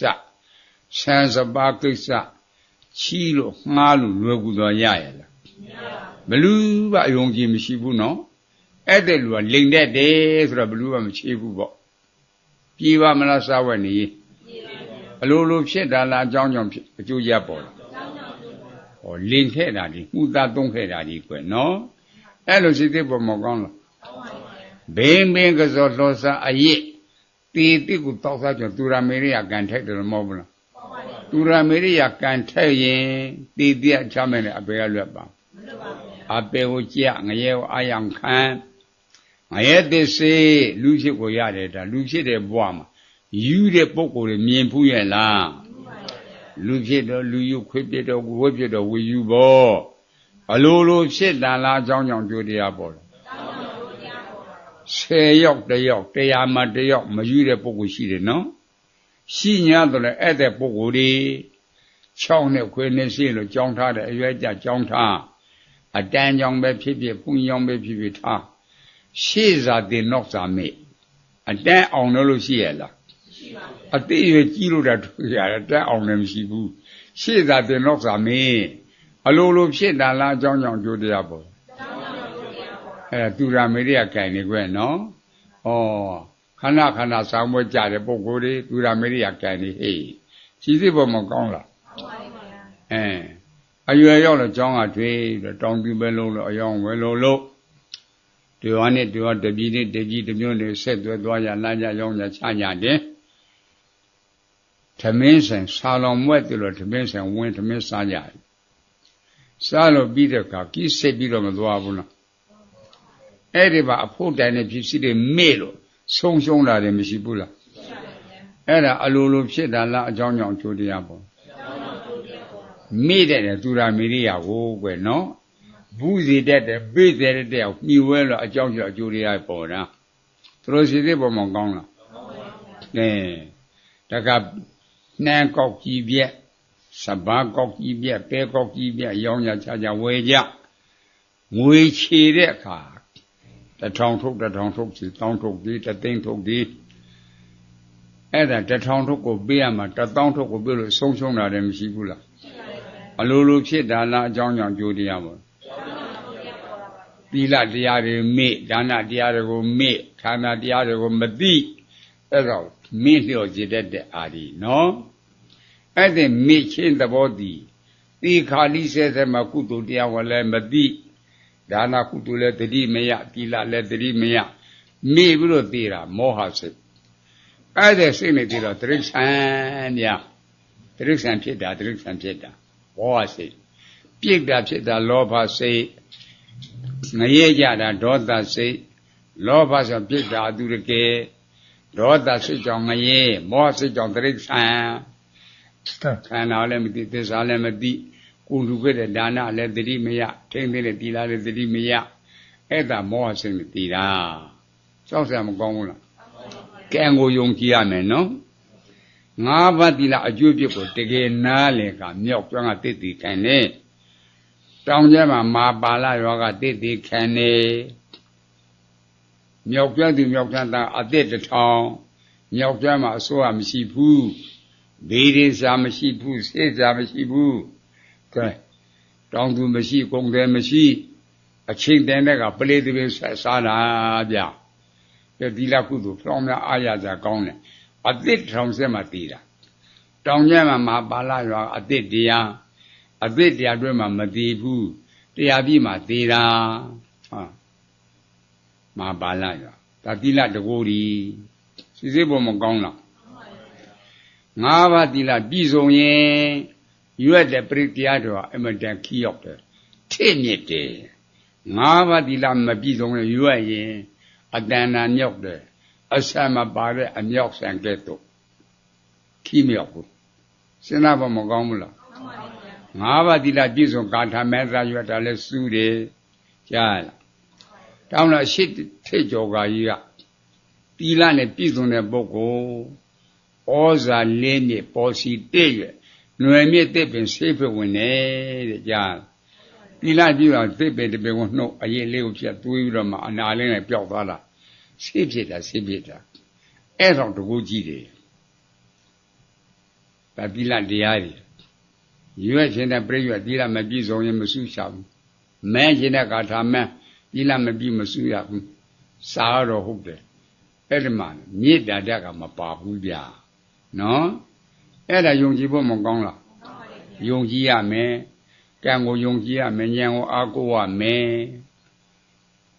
ဆန်းစပါးကိစ္စချီးလို့ငှားလို့လွယ်ကူတော့ရရလားဘလူးကအယုံကြည်မရှိဘူးနော်အဲ့တဲ့လူကလိန်တတ်တယ်ဆိုတော့ဘလူးကမချေဘူးပေါ့ပြေပါမလားစာဝတ်နေအလိုလိုဖြစ်တာလားအကြောင်းကြောင့်ဖြစ်အကျိုးရပေါ်လားဟောလိန်ခဲ့တာဒီမှုသားသုံးခဲ့တာဒီကွနော်အဲ့လိုစိတ်သိပေါ်မကောင်းလားဘင်းဘင်းကစောလှောစားအရစ်တီတိကိုတောက်စားကြသူရမေရိယကန်ထိုက်တယ်မဟုတ်ဘူးလားသူရမေရိယကန်ထိုက်ရင်တီတိအချမဲ့နဲ့အပေကလွတ်ပါအပေကိုကြငရဲကိုအာယံခံငရဲသစ္စေလူဖြစ်ကိုရတယ်ဒါလူဖြစ်တဲ့ဘဝမှာယူတဲ့ပုဂ္ဂိုလ်တွေမြင်ဖူးရဲ့လားလူဖြစ်တော့လူယူခွေးဖြစ်တော့ဝဲဖြစ်တော့ဝေယူပေါ့အလိုလိုဖြစ်တာလားအကြောင်းကြောင့်ကြိုးတရားပေါ်တယ်10ယောက်1ယောက်100မှာ1ယောက်မယူတဲ့ပုဂ္ဂိုလ်ရှိတယ်နော်ရှိညာတော့လည်းအဲ့တဲ့ပုဂ္ဂိုလ်တွေ6နဲ့ခွေးနဲ့ရှိလို့ကြောင်းထားတဲ့အရွယ်ကြကြောင်းထားအတန်းကြောင့်ပဲဖြစ်ဖြစ်ဘုံကြောင့်ပဲဖြစ်ဖြစ်ထားရှေ့စာတင်နောက်စာမေ့အတန်းအောင်လို့ရှိရလားရှိပါဘူးအသေးရွယ်ကြီးလို့တာတွေ့ရတယ်တန်းအောင်လည်းမရှိဘူးရှေ့စာတင်နောက်စာမေ့အလိုလိုဖြစ်တာလားအကြောင်းကြောင့်ကြိုးတရားပေါ်အဲ့သူရမေရိယကံနေကွယ်နော်ဩခဏခဏဆောင်းပွဲကြတဲ့ပုဂ္ဂိုလ်တွေသူရမေရိယကံနေဟေးရှိစိပေါ်မကောင်းလားအရွယ်ရောက်တော့ကျောင်းကထွေးတောင်းပြပဲလုံးလို့အယောင်ဝဲလို့ဒီဝါနဲ့ဒီဝါတပြည်နဲ့တပြည်တစ်မျိုးနဲ့ဆက်သွဲသွားကြလာကြရောင်းကြချကြတယ်သမင်းဆိုင်ဆာလောင်မွဲ့တယ်လို့သမင်းဆိုင်ဝင်သမင်းစားကြတယ်စားလို့ပြီးတဲ့အခါကိစ္စပြီးတော့မသွားဘူးလားအဲ့ဒီမှာအဖို့တိုင်နဲ့ဖြစ်စီတွေမေ့လို့ဆုံးရှုံးတာတွေမရှိဘူးလားအဲ့ဒါအလိုလိုဖြစ်တာလားအကြောင်းကြောင့်အကျိုးတရားပေါ့မေ့တဲ့သူရာမေရိယာကိုကွယ်နော်ဘူးစီတတ်တယ်ပိတ်တယ်တဲ့မြည်ဝဲလို့အကြောင်းကြောင့်အကျိုးတရားပေါ်တာသူတို့စီသေးပေါ်မှာကောင်းလားတကနှမ်းကောက်ကြီးပြက်စဘာကောက်ကြီးပြက်ပဲကောက်ကြီးပြက်ရောင်းကြချကြဝယ်ကြငွေချေတဲ့အခါ1000ထုတ်စီ1000ထုတ်ဒီ300ထုတ်ဒီအဲ့ဒါ1000ထုတ်ကိုပေးရမှာ1000ထုတ်ကိုပေးလို့ဆုံးရှုံးတာလည်းမရှိဘူးလားအလိုလိုဖြစ်တာလားအကြောင်းကြောင့်ကြိုးတရားပေါ့သီလတရားတွေမေ့ဒါနတရားတွေကိုမေ့ဌာနတရားတွေကိုမသိအဲ့တော့မေ့လျော့စေတတ်တဲ့အာဒီနော်အဲ့ဒီမေ့ချင်းသဘောတည်ဒီခါလိဆဲဆဲမှာကုသိုလ်တရားကိုလည်းမသိဒါနကုသိုလ်လည်းတတိမရသီလလည်းတတိမရမေ့ပြီးတော့သိတာမောဟစိတ်အဲ့ဒီစိတ်နဲ့သိတော့တိရစ္ဆာန်များတိရစ္ဆာန်ဖြစ်တာဘောဟစိတ်ပြိတ္တာဖြစ်တာလောဘစိတ်ငရဲကြတာဒေါသစိတ်လောဘဆိုပြိတ္တာအတုရကေဒေါသစိတ်ကြောင့်ငရဲမောဟစိတ်ကြောင့်တိရစ္ဆာန်ခန္ဓာလည်းမသိသစ္စာလည်းမသိကိုယ်လူခဲ့တဲ့ဒါနလည်းတတိမရထိမ့်တဲ့သီလလည်းတတိမရ အဲ့ဒါမောဟစိတ်နဲ့တည်တာကြောက်စရာမကောင်းဘူးလားကံကိုယုံကြည်ရမယ်နော်ငါးပါးသီလအကျိုးပြစ်ကိုတကယ်နားလည်ကမြောက်ကျွမ်းကတည်တည်ခံနေတောင်ကျမ်းမှာမာပါဠရွာကတည်တည်ခံနေမြောက်ကျွမ်းသူမြောက်ကျွမ်းသားအသစ်တစ်ထောင်မြောက်ကျွမ်းမှာအစိုးရမရှိဘူးဘေးရင်စာမရှိဘူးစေးစာမရှိဘူးကဲတောင်သူမရှိကုန်တယ်မရှိအချိန်တန်တဲ့ကပလေတပင်းစားတာဗျဒီလကုသိုလ်ဖောင်းများအားရကြကောင်းတယ်အသစ်ထောင်ဆက်မှတည်တာတောင်ကျမ်းမှာမာပါဠရွာအသစ်တရားတွဲမှာမတည်ဘူးတရားပြည့်မှာတည်တာဟာမာပါဠရွာဒါသီလတကိုးဒီစိစိပေါ်မကောင်းလားငါးပါးသီလပြည့်စုံရင်ရွတ်တဲ့ပရိတရားတော်အမတန်ခီးရောက်တယ်ထင့်မြစ်တယ်ငါးပါးသီလမပြည့်စုံရင်ရွတ်ရင်အတဏ္ဍာမြောက်တယ်အဆမပါတဲ့အမြောက်ဆံကဲ့သို့ခီးမြောက်ဘူးစဉ်းစားဖို့မကောင်းဘူးလားငါးပါးသီလပြည့်စုံကာထာမဲသာရွတ်တာလဲစူးတယ်ကြားလားတောင်းတော့ရှစ်ထိတ်ကြော်ကကြီးကသီလနဲ့ပြည့်စုံတဲ့ပုဂ္ဂိုလ်ဩဇာလေးမြစ်ပေါ်စီတဲ့ရွယ်ຫນွယ်မြစ်တစ်ပင်ဆေးဖြစ်ဝင်နေတဲ့ကြားသီလပြည့်တော့တစ်ပင်တစ်ပင်ကိုနှုတ်အရေးလေးကိုဖြတ်သွေးပြီးတော့မှအနာလေးနဲ့ပျောက်သွားတာဆေးဖြစ်တာအဲ့တော့တကူကြည့်တယ်ဒါသီလတရားတွေရွက်ခြင်းတဲ့ပြည့်ရွက်သီလမပြည့်စုံရင်မဆုရှာဘူးမဲခြင်းတဲ့ကာထာမဲသီလမပြည့်မဆုရဘူးစားတော့ဟုတ်တယ်အဲ့ဒီမှာမြေတ္တာတက်ကမပါဘူးဗျာနော်အဲ့ဒါယုံကြည်ဖို့မကောင်းလားယုံကြည်ရမယ်ကံကိုယုံကြည်ရမယ်ဉာဏ်ကိုအားကိုးရမယ်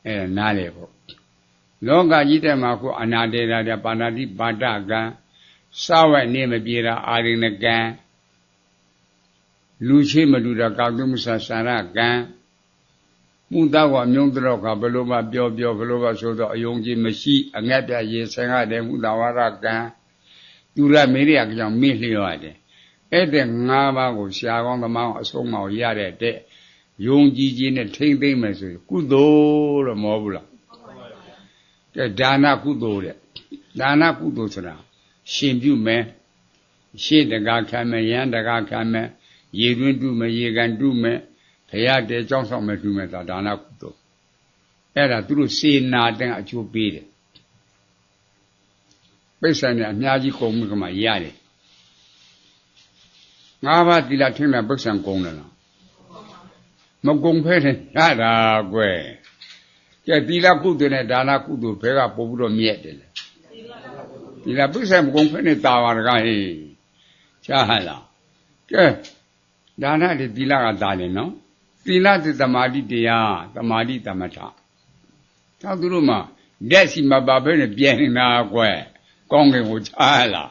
အဲ့ဒါနားလေဖို့လောကကြီးတဲ့မှာကိုအနာတေတာတဲ့ပါဏာတိပါဒကံစာဝတ်နေမပြေတာအာရိဏကံလူရှိမလူတာကာတုမဆာစာရကံမှုသားကအမြုံတော့ကဘယ်လိုမှပြောဘယ်လိုမှဆိုတော့အယုံကြည်မရှိအငတ်ပြရေဆင်ရတယ်မှုသာဝရကံသူရမေရိယကြောင့်မေ့လျော့ရတယ်အဲ့တဲ့၅ပါးကိုရှားကောင်းသမားအဆုံးမအောင်ရတဲ့ယုံကြည်ခြင်းနဲ့ထိမ့်သိမ့်မယ်ဆိုရင်ကုသိုလ်တော့မဟုတ်ဘူးလားကဲဒါနကုသိုလ်တဲ့ဒါနကုသိုလ်ဆိုတာရှင်ပြုမယ်ရှေ့တကားခံမယ်ယံတကားခံမယ်ရေတွင်းတူမယ်ရေကန်တူမယ်ဘုရားတဲကြောင်းဆောင်မယ်တူမယ်ဒါနကုသိုလ်အဲ့ဒါသူတို့စေနာတဲ့အကျိုးပေးတယ်ပိဿံနဲ့အများကြီးကုန်မှုကမှရတယ်ငါးပါးသီလထင်းတဲ့ပိဿံကုန်တယ်လားမကုန်ဖဲနဲ့ရတာကွယ်ကဲသီလကုသိုလ်နဲ့ဒါနကုသိုလ်ဘဲကပို့ပြီးတော့မြက်တယ်လေသီလပိဿံမကုန်ဖဲနဲ့တာပါတကားဟေးရှားဟလားကဲဒါနတွေသီလကတာတယ်နော်သီလသသမာဓိတရားသမာဓိသမထသောသူတို့မှာလက်စီမပါဘဲနဲ့ပြန်နေတာကွယ်ကောင်းကင်ကိုချားလာ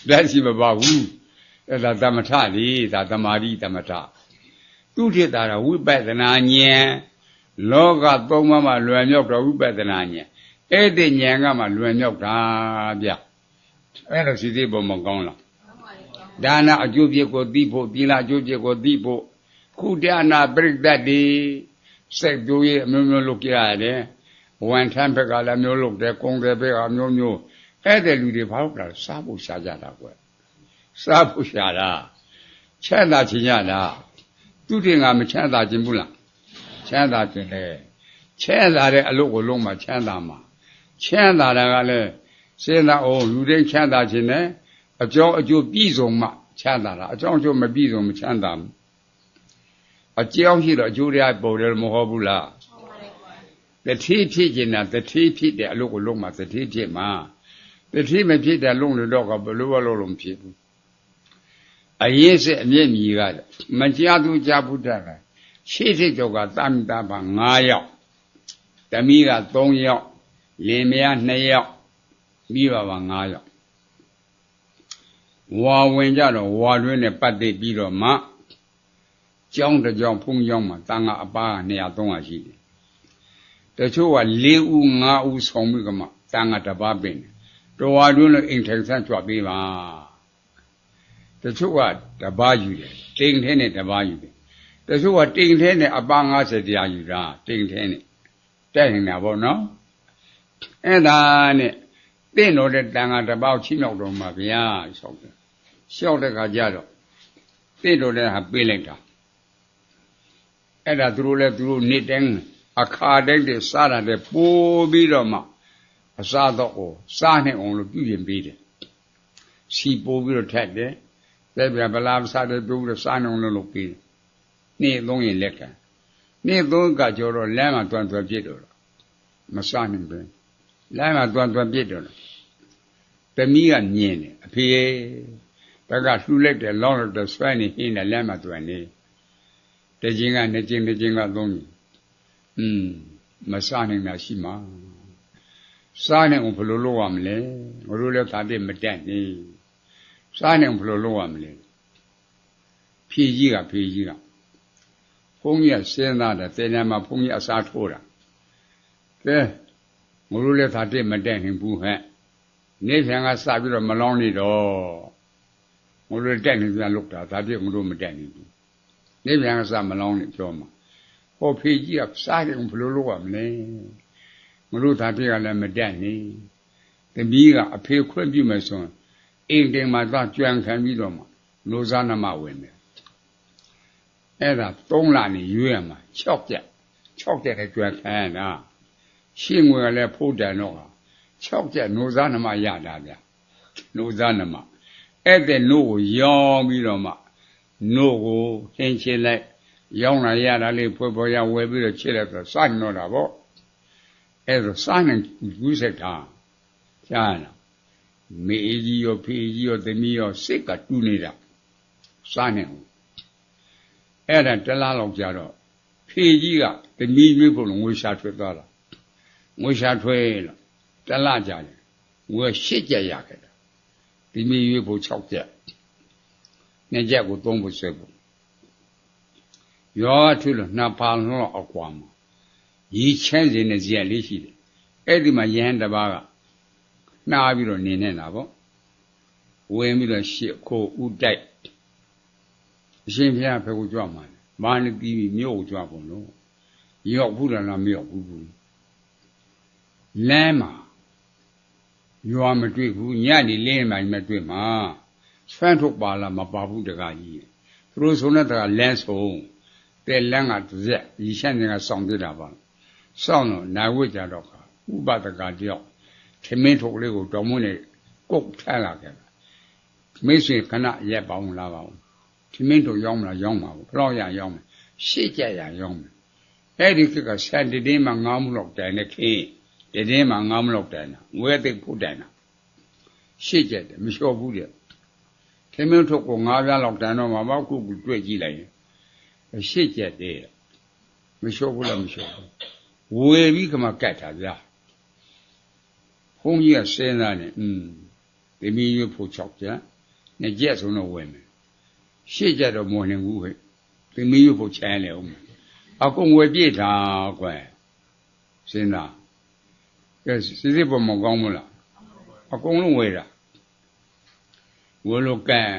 လက်စီမပါဘူးအဲ့ဒါသမထလေဒါသမာဓိသမထသူထစ်တာဝိပဿနာဉာဏ်လောကသုံးပါးမှာလွယ်မြောက်တော့ဝိပဿနာဉာဏ်အဲ့ဒီဉာဏ်ကမှလွယ်မြောက်တာဗျအဲ့ဒါစီသေးပေါ်မကောင်းလားဒါနအကျိုးပြည့်ကိုသိဖို့သီလအကျိုးပြည့်ကိုသိဖို့ခုတရားနာပရိသတ်တွေစိတ်ကြိုးရဲ့အမျိုးမျိုးလုပ်ကြရတယ်ဝန်ထမ်းဘက်ကလည်းမျိုးလုပ်တယ်ကုန်တယ်ဘက်ကမျိုးမျိုးအဲ့တဲ့လူတွေဘာလို့လဲစားဖို့ရှားကြတာကွစားဖို့ရှားတာချမ်းသာခြင်းရလားသူတင်ကမချမ်းသာခြင်းဘူးလားချမ်းသာခြင်းလေချမ်းသာတဲ့အလုပ်ကိုလုံးမှချမ်းသာမှာချမ်းသာတာကလည်းစဉ်းစားအောင်လူတိုင်းချမ်းသာခြင်းနဲ့အကြောင်းအကျိုးပြည့်စုံမှချမ်းသာတာအကြောင်းအကျိုးမပြည့်စုံမချမ်းသာဘူးအကြောင်းရှိတော့အကျိုးတရားပေါ်တယ်မဟုတ်ဘူးလားတတိဖြစ်ခြင်းနဲ့တတိဖြစ်တဲ့အလုပ်ကိုလုံးမှတတိဖြစ်မှာတတိမဖြစ်တဲ့လုံးလို့တော့ကဘလို့လုံးမဖြစ်ဘူးအရေးစစ်အမျက်မြည်ကမကြားသူကြားဘုဒ္ဓကရှေ့စစ်ကျော်ကသာမိတာပါ9ယောက်ဓမီက3ယောက်လင်မယား2ယောက်ပြီးပါ9ယောက်ဝါဝင်ကြတော့ဝါတွင်းနဲ့ပတ်သက်ပြီးတော့မှကျောင်းတစ်ကျောင်းဖုံးကျောင်းမှာတန်ခါအပါ200 300ရှိတယ်တချို့က4ဦး5ဦးဆောင်ပြီးကမှတန်ခါတစ်ပါးပင်တော်ဝါတွင်းလို့အိမ်ထိုင်ဆန်းကြွပေးပါတချို့ကတစ်ပါးယူတယ်တိမ်ထဲနဲ့တစ်ပါးယူတယ်တချို့ကတိမ်ထဲနဲ့အပါ90တရားယူတာတိမ်ထဲနဲ့ တက်နေတာပေါ့နော်အဲ့ဒါနဲ့တင့်တော်တဲ့တန်ခါတစ်ပေါက်ချိမြောက်တော်မှာဗျာလျှောက်တဲ့ခါကျတော့တင့်တော်တဲ့ဟာပေးလိုက်တာအဲ့ဒါသူတို့လည်းသူတို့နေတိုင်းအခါတိုင်းတည်းစားတာတဲ့ပိုးပြီးတော့မှအစားတော့ကိုစားနေအောင်လို့ပြုပြင်ပေးတယ်စီပိုးပြီးတော့ထက်တယ်တဲ့ပြဗလာစားတယ်ပြုပြီးတော့စားနေအောင်လို့ပေးတယ်နေ့သုံးရင်လက်ခံနေ့သုံးကကြောတော့လမ်းမှာတွန်းပြစ်တော့မစားနိုင်ဘူးလမ်းမှာတွန်းပြစ်တော့သမီးကမြင်တယ်အဖေဘက်ကလှူလိုက်တယ်လောင်းလို့ဆွဲနေဟင်းတယ်လမ်းမှာတွန်းနေတခြင်းကနှစ်ခြင်းကသုံးခြင်းမစားနိုင်တာရှိမှာစားနိုင်အောင်ဘယ်လိုလုပ်ရမလဲငါတို့လည်းသာတဲ့မတက်နေစားနိုင်ဘယ်လိုလုပ်ရမလဲဖြေကြီးကဘုန်းကြီးကစဉ်းစားတယ်တဲထဲမှာဘုန်းကြီးအစားထိုးတာကဲငါတို့လည်းသာတဲ့မတက်နိုင်ဘူးဟဲ့နေပြန်ကစပြီးတော့မလောင်းနေတော့ငါတို့တက်နေပြန်လုပ်တာဒါပြည့်ငါတို့မတက်နိုင်ဘူးနေပြန်ကစမလောင်းနေပြောမှာဟောဖေကြီးကစားတယ်ဘယ်လိုလုပ်ရမလဲငါတို့သာပြည့်ကလည်းမတက်နိုင်သမီးကအဖေခွင့်ပြုမယ်ဆိုရင်အိမ်တင်မှာသွားကြွံခံပြီးတော့မှလိုစားနမဝင်တယ်အဲ့ဒါ3လနေရွေးရမှာ6ကျက်နဲ့ကြွံခံရတာရှင်းငွေကလည်းဖို့တန်တော့6ကျက်နိုစားနမရတာဗျနိုစားနမအဲ့တဲ့နို့ကိုရောင်းပြီးတော့မှနို့ကိုဟင်းချလိုက်ရောင်းလာရတာလေးဖွယ်ဖွယ်ရဝယ်ပြီးတော့ချစ်လိုက်တော့စားနေတော့တာပေါ့အဲ့ဒါစားနေကူးဆက်တာကြားလားမေကြီးရောဖေကြီးရောသမီးရောစိတ်ကတူးနေတာစားနေအဲ့ဒါတလားလောက်ကြတော့ဖေကြီးကသမီးမျိုးကိုငွေရှာထွက်သွားတာငွေရှာထွက်လို့တလားကြတယ်ငွေ8ကျက်ရခဲ့တာသမီးရွေးဖို့6ကျက်2ကျက်ကို3ဖို့ဆွဲဖို့ရောထွေးလို့နှစ်ပါးလုံးအကွာမှာရီချမ်းစင်တဲ့ဇက်လေးရှိတယ်အဲ့ဒီမှာယဟန်တစ်ပါးကနှားပြီးတော့နေနေတာပေါ့ဝင်ပြီးတော့ရှစ်ခိုးဥတိုက်အရှင်ဘုရားဖက်ကိုကြွမှာမာနတိမြို့ကိုကြွပုံလို့ရောက်ဘူးလားမရောက်ဘူးလမ်းမှာရွာမတွေ့ဘူးညနေလင်းမှမတွေ့မှာဆွမ်းထုတ်ပါလားမပါဘူးတကားကြီးသူတို့ဆိုတဲ့တကားလမ်းဆုံးတဲ့လမ်းကတစ်ရက်ရီရှမ်းတွေကစောင့်သေးတာပါစောင့်တော့နိုင်ဝိကြတော့ဥပဒကတယောက်ထမင်းထုတ်လေးကိုတော်မွန်းနဲ့ကုတ်ထမ်းလာခဲ့မိတ်ဆွေခဏရက်ပေါင်းလာပါဦးထမင်းထုတ်ရောင်းမလားရောင်းပါဘူးဘလောက်ရရောင်းမယ်ရှစ်ကျက်ရရောင်းမယ်အဲ့ဒီကဆက်တည်င်းမှာ9မှုလောက်တိုင်နေခေတည်င်းမှာ9မှုလောက်တိုင်တာငွေသိပ်ဖို့တိုင်တာရှစ်ကျက်တယ်မလျှော့ဘူးတဲ့ထမင်းထုတ်ကို9ပြားလောက်တိုင်တော့မှဘောက်ခုတွေ့ကြည့်လိုက်ရင်ရှစ်ကျက်တယ်မလျှော့ဘူးလားမလျှော့ဘူးဝေပြီးခမကတ်တာဗျာဘုန်းကြီးကစဉ်းစားနေသမီးရွေးဖို့6ကျက်2ကျက်ဆိုတော့ဝင်မယ်8ကျက်တော့မဝင်ဘူးဟဲ့သမီးရွေးဖို့ချမ်းလေအောင်အကုန်ဝေပြည့်တာကွယ်စဉ်းစားကဲစစ်ပေါ်မကောင်းဘူးလားအကုန်လုံးဝေတာဝေလို့ကန်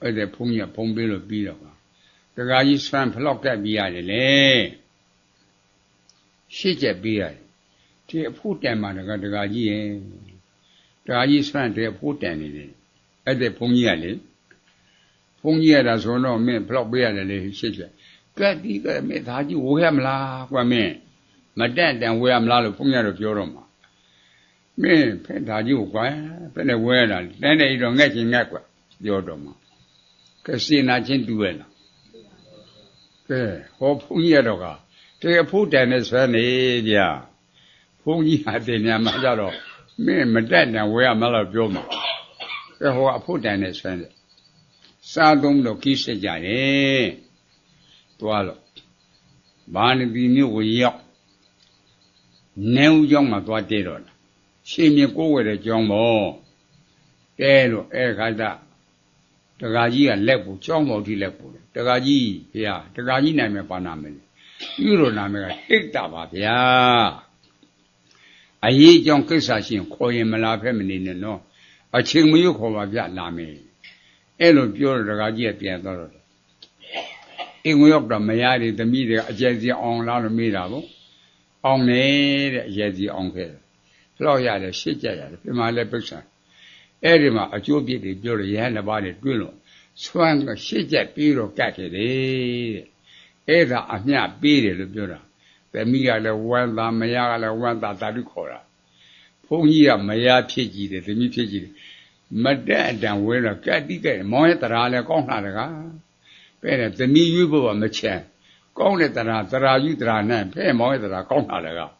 အဲ့ဒါဘုန်းကြီးကဖုံးပေးလို့ပြီးတော့တခါကြီးဆွမ်းဖလောက်ကပ်ပြီးရတယ်လေ8ကျက်ပြီးရတယ်ဒီအဖို့တန်မှာတခါကြီးရဲ့တခါကြီးဆွမ်းတဲ့အဖို့တန်နေတယ်အဲ့ဒါဘုန်းကြီးကလေဘုန်းကြီးရတာဆိုတော့မင်းဖလောက်ပေးရတယ်လေ8ကျက်ကဲဒီကမင်းဒါကြီးဝေရမလားကွာမင်းမတက်တန်ဝေရမလားလို့ဘုန်းကြီးကတော့ပြောတော့မှာမင်းဖက်ဒါကြီးကိုကွာဘယ်နဲ့ဝဲတာတန်းနေတော့ငက်ချင်ငက်ကွာပြောတော့မှာကဲစေနာချင်းတူရဲ့လားကဲဟောဘုန်းကြီးရတော့ကတကယ်ဖို့တန်နဲ့ဆွဲနေဗျာဘုန်းကြီးဟာတင်ညာမှာကြတော့မင်းမတက်တန်ဝဲရမလားပြောမှာကဲဟောအဖို့တန်နဲ့ဆွဲတယ်စားသုံးလို့ကိစ္စကြတယ်သွားလို့ဘာနတိမြို့ကိုရောက်နေဦးကျောင်းမှာသွားတဲတော့ရှင်မြေကိုးဝဲတဲ့ကျောင်းပေါ့တဲလို့ခါတတကာကြီးကလက်ကိုကျောင်းပေါ်ထိလက်ပို့တယ်တကာကြီးဗျာတကာကြီးနိုင်မယ်ပါနာမယ်ပြုလို့နာမယ်ကဟိတ်တာပါဗျာအရေးကြောင့်ကိစ္စရှင်ခေါ်ရင်မလာဖက်မနေနဲ့နော်အချိန်မရွခေါ်ပါဗျလာမယ်အဲ့လိုပြောတော့တကာကြီးကပြန်သွားတော့အင်းငွေရောက်တော့မရတဲ့သမီးတွေအကျယ်စီအောင်လားလို့မေးတာပေါ့ အောင်နေတဲ့ရည်စီအောင်ခဲ့လောက်ရတယ်ရှစ်ကြရတယ်ပြမလည်းပိဿံအဲ့ဒီမှာအကျိုးပြည့်တွေပြောလို့ရဟန်းတစ်ပါးတွေတွင်းလို့ဆွမ်းရှစ်ကြပြီးတော့ကတ်ခဲ့တယ်တဲ့အဲ့ဒါအမျှပေးတယ်လို့ပြောတာသမီးကလည်းဝမ်းသာမယားကလည်းဝမ်းသာတာတုခေါ်တာဘုန်းကြီးကမယားဖြစ်ကြည့်တယ်သမီးဖြစ်ကြည့်တယ်မတက်အတန်ဝဲတော့ကတ်တိကဲမောင်းရဲ့တရားလည်းကောင်းတာတကားပဲတဲ့သမီးရွေးဖို့ကမချမ်းကောင်းတဲ့တရားယူတရားနဲ့ဖဲမောင်းရဲ့တရားကောင်းတာတကား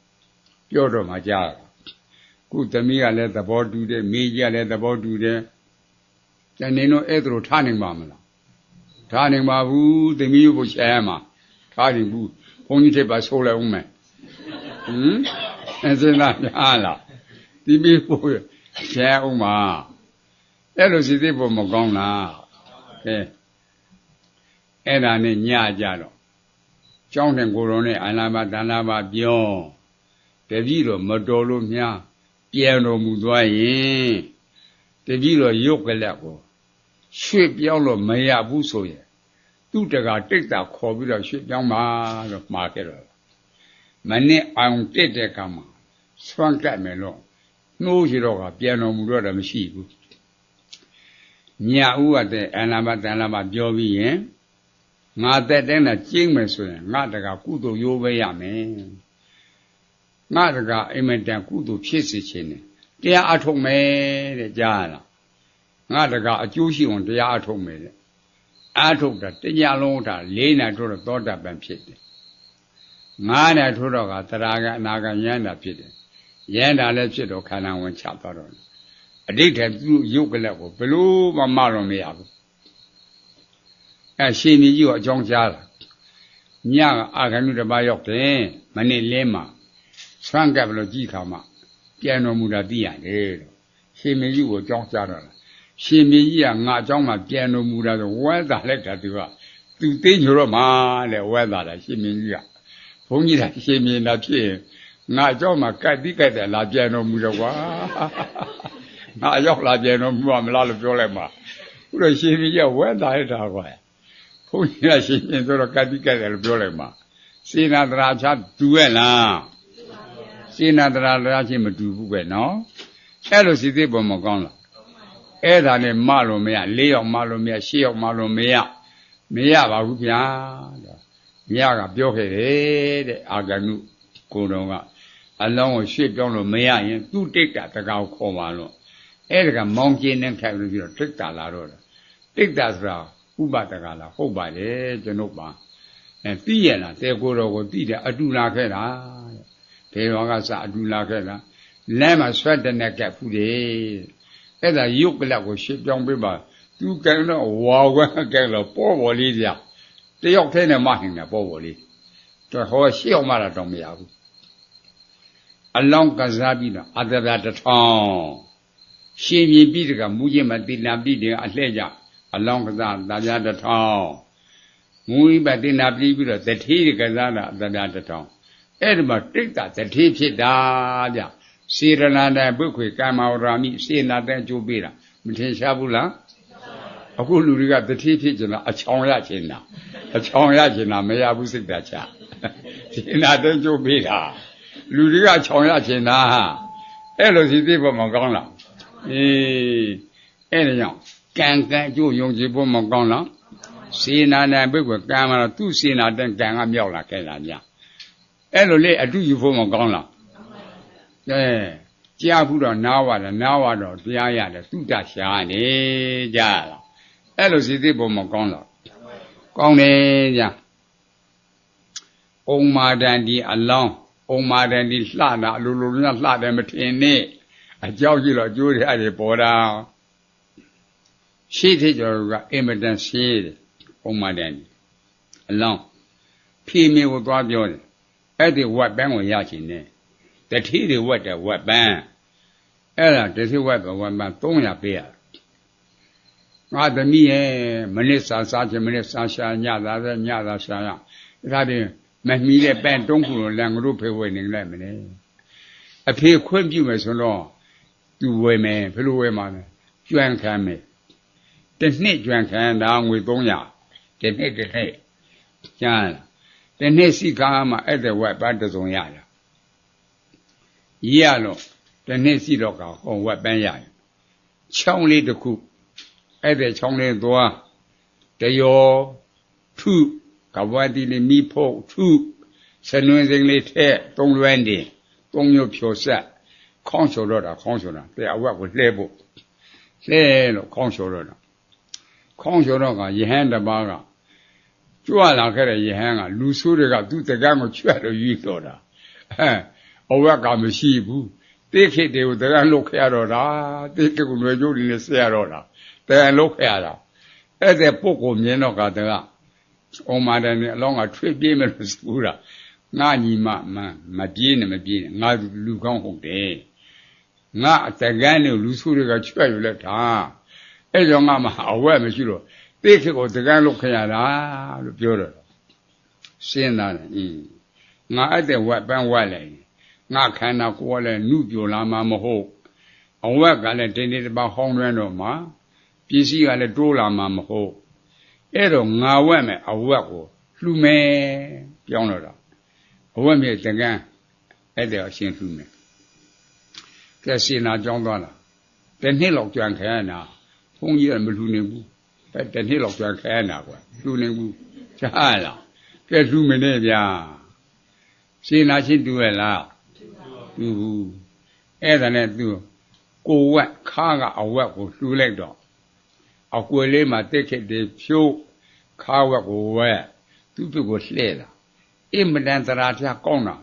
ပြောတော့မှကြားခုသမီးကလည်းသဘောတူတယ်မိကြီးကလည်းသဘောတူတယ်ကျန်နေတော့အဲ့ဒါလိုထားနိုင်ပါမလားထားနိုင်ပါဘူးသမီးကိုချဲမှာထားနိုင်ဘူးဘုန်းကြီးထိပ်ပါဆိုးလိုက်ဦးမယ်အစင်းသားများလားဒီမိဖို့ချဲဦးမှာအဲ့လိုစီသိဖို့မကောင်းလားကဲအဲ့ဒါနဲ့ညကြတော့ကျောင်းတဲ့ကိုယ်တော်နဲ့အနာမဒါနာမပြောတပည့်တော်မတော်လို့များပြန်တော်မူသွားရင်တပည့်တော်ရုပ်ကလေးကိုရွှေ့ပြောင်းလို့မရဘူးဆိုရင်သူတကတိတ်တာခေါ်ပြီးတော့ရွှေ့ပြောင်းပါလို့မှာခဲ့တော့မနဲ့အောင်တက်တဲ့ကမှာဆွမ်းကတ်မယ်လို့နှိုးရတော့ကပြန်တော်မူတော့တယ်မရှိဘူးညဦးကတဲ့အနာမတန်လာမပြောပြီးရင်ငါတက်တဲ့နဲ့ကျင်းမယ်ဆိုရင်ငါတကကုသိုလ်ရိုးပဲရမယ်ငါတကအိမ်မတန်ကုသိုလ်ဖြစ်စေခြင်းနဲ့တရားအထုတ်မယ်တဲ့ကြားလားငါတကအကျိုးရှိအောင်တရားအထုတ်မယ်တဲ့အထုတ်တာတရားလုံးတာ၄နာထိုးတော့သောတာပန်ဖြစ်တယ်၅နာထိုးတော့ကသရဂအနာဂယန္တာဖြစ်တယ်ယန္တာလည်းဖြစ်တော့ခန္ဓာဝင်ချသွားတော့အဋိဋ္ဌသူရုပ်ကလေးကိုဘယ်လို့မှတော့မရဘူးရှင်ကြီးကိုအကြောင်းကြားလာညကအာဂန္ဓုတစ်ပါးရောက်တယ်မနေ့လင်းမှာဆွမ်းကပ်လို့ကြည့်ခါမှပြန်တော်မူတာသိရတယ်လို့ရှင်ကြီးကိုအကြောင်းကြားတော့ရှင်မင်းကြီးကငါအเจ้าမှာပြန်တော်မူတာဆိုဝဲသာလိုက်တာသူသိညိုတော့မှတဲ့ဝဲသာတာရှင်မင်းကြီးကဘုန်းကြီးကရှင်မင်းသာဖြစ်ရင်ငါအเจ้าမှာကတ်တိကတ်တယ်လာပြန်တော်မူတော့ကွာငါရောက်လာပြန်တော်မူမလားလို့ပြောလိုက်မှာခုတော့ရှင်မင်းကြီးကဝဲသာလိုက်တာကွာဘုန်းကြီးကရှင်မင်းဆိုတော့ကတ်တိကတ်တယ်လို့ပြောလိုက်မှာစေနာတရာချတူရဲ့လားစေနာတရာချင်းမတူဘူးပဲနော်အဲ့လိုစီသေးပေါ်မကောင်းလားအဲ့ဒါနဲ့မလို့မရ၄ယောက်မလို့မရ၈ယောက်မလို့မရပါဘူးဗျာမြတ်ကပြောခဲ့တယ်တဲ့အာဂနုကိုယ်တော်ကအလောင်းကိုရွှေ့ပြောင်းလို့မရရင်သူ့တိတ်တာတကောက်ခေါ်ပါလို့အဲ့ဒါကမောင်ကျင်းနဲ့ထိုင်လို့ပြီးတော့တိတ်တာလာတော့တိတ်တာဆိုတာဥပဒကလားဟုတ်ပါတယ်ကျွန်ုပ်ပါသိရလားတဲကိုယ်တော်ကိုသိတယ်အတူလာခဲ့တာတဲ့ဘယ်တော့ကစအတူလာခဲ့တာလမ်းမှာဆွတ်တဲ့နဲ့ကပ်ဖူးတယ်အဲ့ဒါရုပ်ကလပ်ကိုရှင်းပြောင်းပေးပါသူကံတော့ဝါဝဲကဲတော့ပေါ်လေးပြတယောက်ထဲနဲ့မနိုင်တာပေါ်လေးတော့ဟောရှေ့အောင်မလာတော့မရဘူးအလောင်းကစားပြီးတော့အတ္တရာတစ်ထောင်ရှင်းပြပြီးတကမူချင်းမတိနာပြီးတယ်အလှဲ့ကြအလောင်းကစားတာပြတစ်ထောင်မူဝိပတိနာပြီးတော့တတိကစားတာအတ္တရာတစ်ထောင်အဲ့ဒီမှာတိတ်တာတတိဖြစ်တာဗျစေရနာတဘုခွေကမ္မဝရာမိစေနာတဲ့အကျိုးပေးတာမထင်ရှားဘူးလားအခုလူတွေကတတိဖြစ်ကြတာအချောင်ရချင်တာမရဘူးစိတ်တချစေနာတဲ့အကျိုးပေးတာလူတွေကချောင်ရချင်တာအဲ့လိုစီသိဖို့မကောင်းလားအဲ့ဒါကြောင့်ကံအကျိုးယုံကြည်ဖို့မကောင်းလားစေနာတဲ့ဘုခွေကံမှာသူ့စေနာတဲ့ကံကမြောက်လာခဲ့တာညအဲ့လိုလေအတူယူဖို့မကောင်းလားကြားဘူးတော့နားဝါတော့တရားရတယ်သုတရှာနေကြလားအဲ့လိုစီသိဖို့မကောင်းလားကောင်းတယ်ကြာဩမာဒန်ဒီအလောင်းဩမာဒန်ဒီလှတာအလိုလိုများလှတယ်မထင်နဲ့အကြောက်ကြည့်တော့ကျိုးရည်ပေါ်တာရှိသေးကြော်ကအင်မတန်ရှိတယ်ဩမာဒန်ဒီအလောင်းဖြေမြင်ကိုသွားပြောတယ်အဲ့ဒီဝက်ပန်းကိုရချင်တယ်တတိတွေဝက်တယ်ဝက်ပန်းအဲ့ဒါတတိဝက်ပဲဝက်ပန်း300ပေးရငါသမီးရဲ့မနစ်စားချင်မနစ်စားရှာညသာရှာရဒါပြင်မမီးတဲ့ပန်း3ခုကိုလည်းငါတို့ဖေဝယ်နေလိုက်မလဲအဖေခွင့်ပြုမယ်ဆိုတော့သူဝယ်မယ်ဘယ်လိုဝယ်မှာလဲကျွမ်းခံမယ်တစ်နှစ်ကျွမ်းခံတာငွေ300တစ်နှစ်ကြားတစ်နှစ်စီကားမှအဲ့တဲ့ဝက်ပန်းတစ်စုံရတာ ရလို့တနေ့စီတော့ကဟောဝက်ပန်းရချောင်းလေးတစ်ခုအဲ့ဒီချောင်းလေးသွားတရောထုကဝတိလေးမိဖို့ထုစနွင်းစိန်လေးထဲသုံးလွန်းတင်သုံးမျိုးဖြောဆက်ခေါင်းချော်တော့တာခေါင်းချော်တာတဲ့အဝက်ကိုလှဲဖို့လှဲလို့ခေါင်းချော်တော့တာခေါင်းချော်တော့ကယဟန်တစ်ပါးကကြွလာခဲ့တဲ့ယဟန်ကလူဆိုးတွေကသူ့တကန်းကိုချွတ်လို့ယူတော့တာအဝက်ကမရှိဘူးတိခိတ်တွေကိုတကန်းလုတ်ခရတော့တာတိခိတ်ကိုလွယ်ကျိုးတွေနဲ့ဆရာတော့တာတကန်းလုတ်ခရတာအဲ့တဲ့ပုဂ္ဂိုလ်မြင်တော့ကတကဩမာတယ်နဲ့အလောင်းကထွေးပြေးမယ်လို့ဆိုတာငါညီမမပြေးနဲ့ငါလူကောင်းဟုတ်တယ်ငါအတကန်းနဲ့လူဆိုးတွေကချွတ်ယူလက်တာအဲ့ကြောင့်ငါမအဝက်မရှိတော့တိခိတ်ကိုတကန်းလုတ်ခရတာလို့ပြောတော့စဉ်းစားတယ်ငါအဲ့တဲ့ဝက်ပန်းဝက်လိုက်ငါခန္ဓာကိုယ်လည်းနုပြိုလာမှာမဟုတ်အဝက်ကလည်းတင်းတင်းတပါဟောင်းလွှမ်းတော့မှာပစ္စည်းကလည်းတိုးလာမှာမဟုတ်အဲ့တော့ငါဝက်မယ်အဝက်ကိုလှူမယ်ပြောင်းတော့တာအဝက်မြေတကန်းအဲ့တဲ့အရှင်လှူမယ်ကဲရှင်နာကြောင်းသွားလာတစ်နှစ်လောက်ကြံခဲနာဘုန်းကြီးကမလှူနိုင်ဘူးတစ်နှစ်လောက်ကြံခဲနာကွာလှူနိုင်ဘူးကြားလားကဲလှူမနေဗျာရှင်နာချင်းတူရဲ့လားတူဘူးအဲ့ဒါနဲ့သူကိုဝက်ခါကအဝက်ကိုလှူလိုက်တော့အကွယ်လေးမှာတက်ခက်တွေဖြိုးခါဝက်ကိုဝက်သူ့ကိုလှဲ့တာအင်မတန်တရာပြကောင်းတာ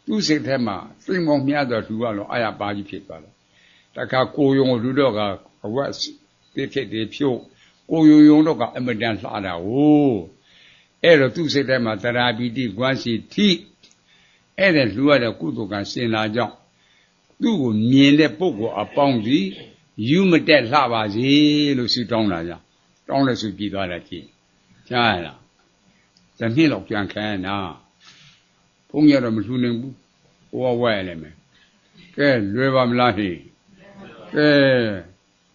သူ့စိတ်ထဲမှာစိတ်မောင်မြတ်တော်သူကလို့အာရပါကြီးဖြစ်သွားတယ်တခါကိုယုံလူတော့ကအဝက်တက်ခက်တွေဖြိုးကိုယုံတော့ကအင်မတန်လှတာဟိုအဲ့တော့သူ့စိတ်ထဲမှာတရာပီတိကွမ်းစီထိအဲ့ဒါလူရတဲ့ကုသိုလ်ကစင်လာကြောင့်သူ့ကိုမြင်တဲ့ပုဂ္ဂိုလ်အပေါင်းစီယူမတက်လှပါစေလို့ဆုတောင်းတာကြောင့်တောင်းလို့ဆုပြီးသွားတယ်ကြည့်ကြားရလားတနှစ်လောက်ကြံခဲနာဘုန်းကြီးတော့မလှူနိုင်ဘူးဟိုဝဲလည်းမယ်ကဲလွယ်ပါမလားဟိကဲ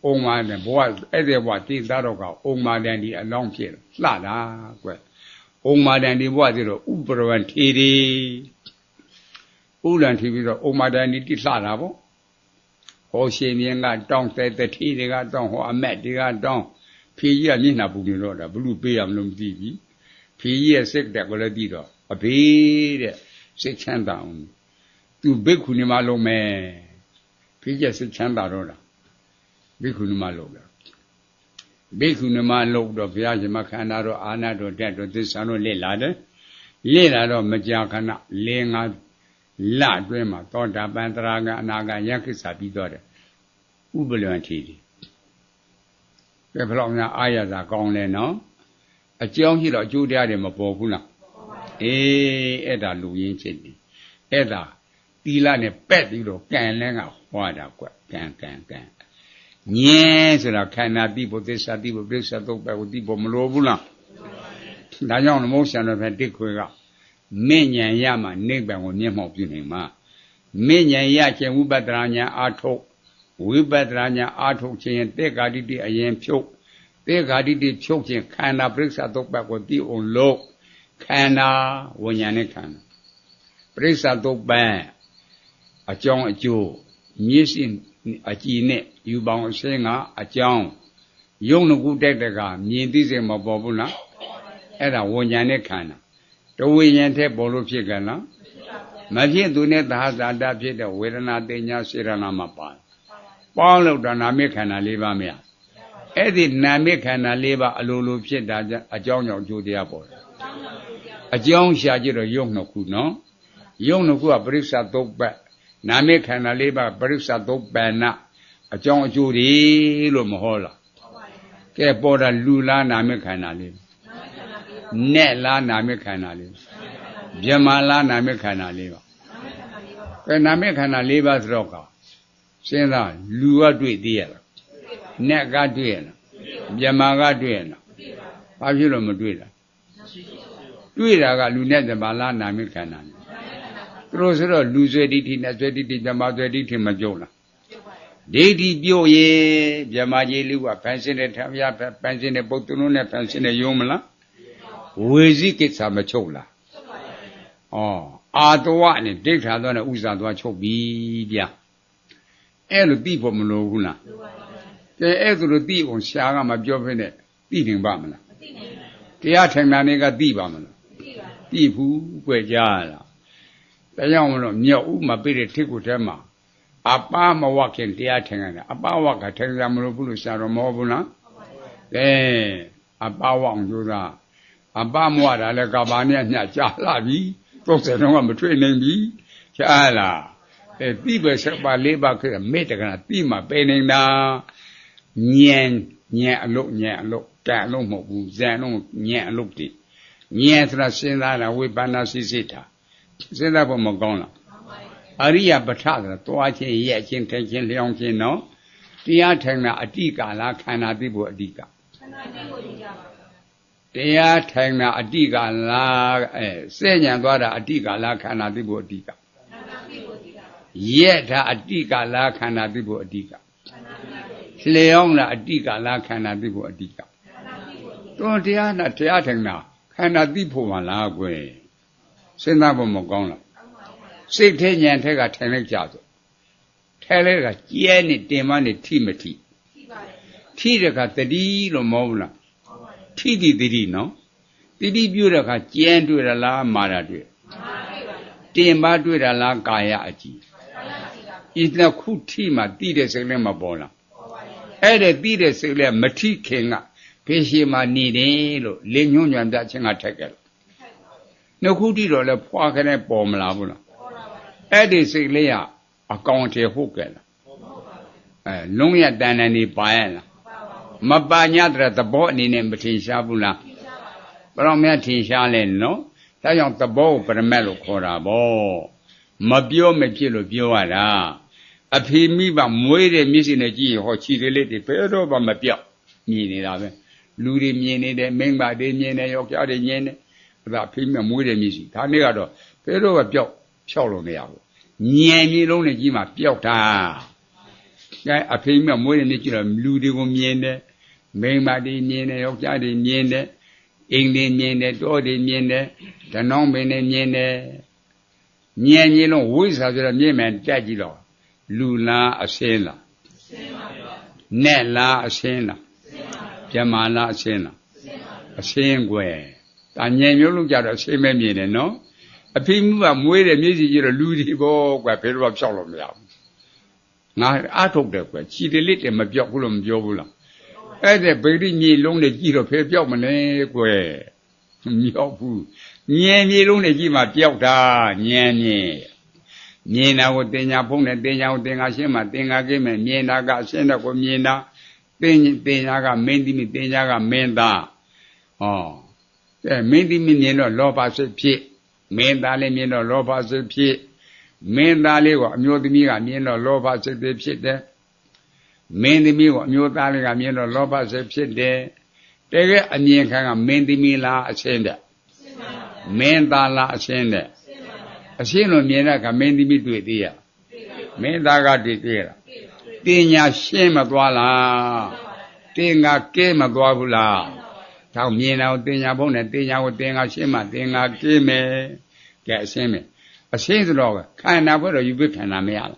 အုံမာတဲ့ဘဝအဲ့ဒီဘဝတိသားတော့ကအုံမာတဲ့ဒီအလောင်းဖြစ်လှတာကွအုံမာတဲ့ဒီဘဝဆိုတော့ဥပရဝံထေရီဥလန်ထီပြီးတော့ဩမာဒန်ဒီတိလှတာပေါ့ဟောရှင်မြင်းကတောင်းတဲ့တတိတွေကတောင်းဟောအမက်တွေကတောင်းဖေကြီးကမျက်နှာပူနေတော့တာဘလို့ပေးရမလို့မသိဘူးဖေကြီးရဲ့စိတ်တက်ကိုလည်းသိတော့အဘေးတဲ့စိတ်ချမ်းသာအောင်သူဘိက္ခုနီမလုံးမယ်ဖေကြီးစိတ်ချမ်းသာတော့တာဘိက္ခုနီမလုံးတာဘိက္ခုနီမလုံးတော့ဘုရားရှင်မခန္ဓာတော့အာနာတော့တက်တော့သစ္စာတော့လက်လာတယ်လက်လာတော့မကြာခဏလင်းငါလအတွင်းမှာသောတာပန်တရာကအနာဂယက္ခိစာပြီးတော့တယ်ဥပလွန်ထီတယ်ကဲဘယ်လောက်များအာရသာကောင်းလဲနော်အကြောင်းရှိတော့အကျိုးတရားတွေမပေါ်ဘူးလားအေးအဲ့ဒါလူရင်းချင်းတယ်အဲ့ဒါသီလနဲ့ပက်ပြီးတော့ကံလဲကဟွာတာကွကံညင်းဆိုတာခန္ဓာတိဘုသစ္စာတိဘုပရိစ္ဆသုတ်ပဲကိုတိဘမလိုဘူးလားဒါကြောင့်မုန်းဆံတော်ပဲတိခွေကမဉ္ဉဏ်ရမှနိဗ္ဗာန်ကိုမျက်မှောက်ပြုနိုင်မှာမဉ္ဉဏ်ရခြင်းဝိပဿနာဉာဏ်အာထုတ်ဝိပဿနာဉာဏ်အာထုတ်ခြင်းတေဃာတိတိအရင်ဖြုတ်တေဃာတိတိဖြုတ်ခြင်းခန္ဓာပရိစ္ဆသုတ်ပတ်ကိုသိအောင်လို့ခန္ဓာဝိညာဉ်နဲ့ခန္ဓာပရိစ္ဆသုတ်ပတ်အကြောင်းအကျိုးမျက်စိအကြည်နဲ့ယူပေါင်းအရှင်းကအကြောင်းယုံနကုတက်တကမြင်သိစေမပေါ်ဘူးလားအဲ့ဒါဝိညာဉ်နဲ့ခန္ဓာတဝိညာဉ်တဲ့ပေါ်လို့ဖြစ်ကြလားမဖြစ်သူနဲ့သာသာတဖြစ်တဲ့ဝေဒနာတင်ညာစေရနာမှာပါပေါင်းလို့တော့နာမည်ခန္ဓာ၄ပါးမရအဲ့ဒီနာမည်ခန္ဓာ၄ပါးအလိုလိုဖြစ်တာအကြောင်းကြောင့်အကျိုးတရားပေါ်တယ်အကြောင်းရှာကြည့်တော့ယုံနှစ်ခုနော်ယုံနှစ်ခုကပရိစ္ဆသုတ်ပတ်နာမည်ခန္ဓာ၄ပါးပရိစ္ဆသုတ်ပဏအကြောင်းအကျိုးတွေလို့မဟောလားကဲပေါ်တာလူလားနာမည်ခန္ဓာလေးနဲ့လားနာမည်ခန္ဓာလေးဗြဟ္မာလားနာမည်ခန္ဓာလေးပါကဲနာမည်ခန္ဓာ၄ပါးဆိုတော့ကစဉ်းစားလူကတွေ့သေးရလားနဲ့ကတွေ့ရလားဗြဟ္မာကတွေ့ရလားဘာဖြစ်လို့မတွေ့တာတွေ့တာကလူနဲ့ဗြဟ္မာလားနာမည်ခန္ဓာလေးသူတို့ဆိုတော့လူဆွေဒိဋ္ဌိနဲ့ဆွေဒိဋ္ဌိဗြဟ္မာဆွေဒိဋ္ဌိမကြုံလားဒိဋ္ဌိပြုတ်ရေဗြဟ္မာကြီးလူကဖန်ဆင်းတဲ့ထမရဖန်ဆင်းတဲ့ပုတ္တလုံးနဲ့ဖန်ဆင်းတဲ့ယုံမလားဝေစီကိစ္စမချုပ်လားဩ Adawa and Dictator Uzadwa Chobia. El people Mologuna. The Edu deep on Shaga, my job in it, eating Bamana. The Atananiga Dibamana. Deep who were Jala. The young Uma Biddy Tikutema. Abama walking the Atangana. Abawaka Tangamuru Saramobuna. Then Abawang Juda. Abamwada Legabania Jalabi. Those that don't between me. Chala. The people said by labor could have made a kind of theme of painting now. Nyan look, can't no more, Zano, nyan looked it. Nyan Trasina, we banasita. Send up a Mogona. Aria Batala, Toachi, Yakin, taking Leonkin, no? The Atana Adiga, la Canadibo Adiga. The Atana Adiga, la Senya Gada Adiga, la Canadibo Adiga. Yet Adiga, la Canadibo Adiga. Leon la Adiga la Canadibo Adiga. Don't Diana Teatana, Canadipo Malagwe. Send up a Mogona. Say 10 years take a 10 jazz. Tell her a Jenny demanded Timothy. Tidaka the deal of Mona. Tiddy the no? Tiddy Buddha Jen to the la Marade. Demba to the la Gayaji. It's no cool team at Dida Selema. Ede dire sile mati kenga peshi ma ni de lo le nyun nyam da chin ga thek ke no khu ti lo le phwa khane paw ma la bu la ede sile ya akaung the phut ke la long ya tan tan ni pa ya la ma pa nya tra thabo ani ne ma thin sha bu la ba lo mya thin sha le no da yaung thabo ko paramat lo khaw da bo ma pyo ma phit lo pyo ya da a phi mi ba mwe de mi sin ne ji ho chi de le de phe do ba ma pyaw mi ni da be lu de myin ne de ming ba de myin ne yok ja de nyin ne da phi mi mwe de mi si da ne ga do phe do ba pyaw phyaw lo ma ya bu nyan mi long ne ji ma pyaw ta cái a phi mi mwe de mi ji lo lu de ko myin ne ming ba de myin ne yok ja de myin ne ing de myin ne do de myin ne da nong be ne myin ne nyan mi long wai sa so da myin man tat ji lo Lula Asena Nella Asena Jamala Asena Asengwe. And yen you look at a same meaning, no? A people are way the music you ludi go where people of Solomon. Now I took that way. She deleted my joculum jovula. At the baby me long the giro pay jobman where Yopu. Yen ye long the gima piota, yen. Miena wo tenya pong ne tenya wo tenga shema tenga ke me miena ga shenda ko miena tenya ga mendi mi tenya ga menda mendi mi miena lo ba se phit menda le miena lo ba se phit menda le ko amyo thami ga miena lo ba se phit de mendi mi ko amyo tha le ga miena lo ba se phit de te ke a myin khan ga mendi mi la a shin de menda la a shin de a shin lo myin da ka mendi mi twi ti ya menda ga twi ti la tinya shin ma twa la tinga ke ma twa bu la thao myin na tinya phong ne tinya ko tinga shin ma tinga ke me ke a shin me a shin so lo khana phwe lo yu pi khana ma ya la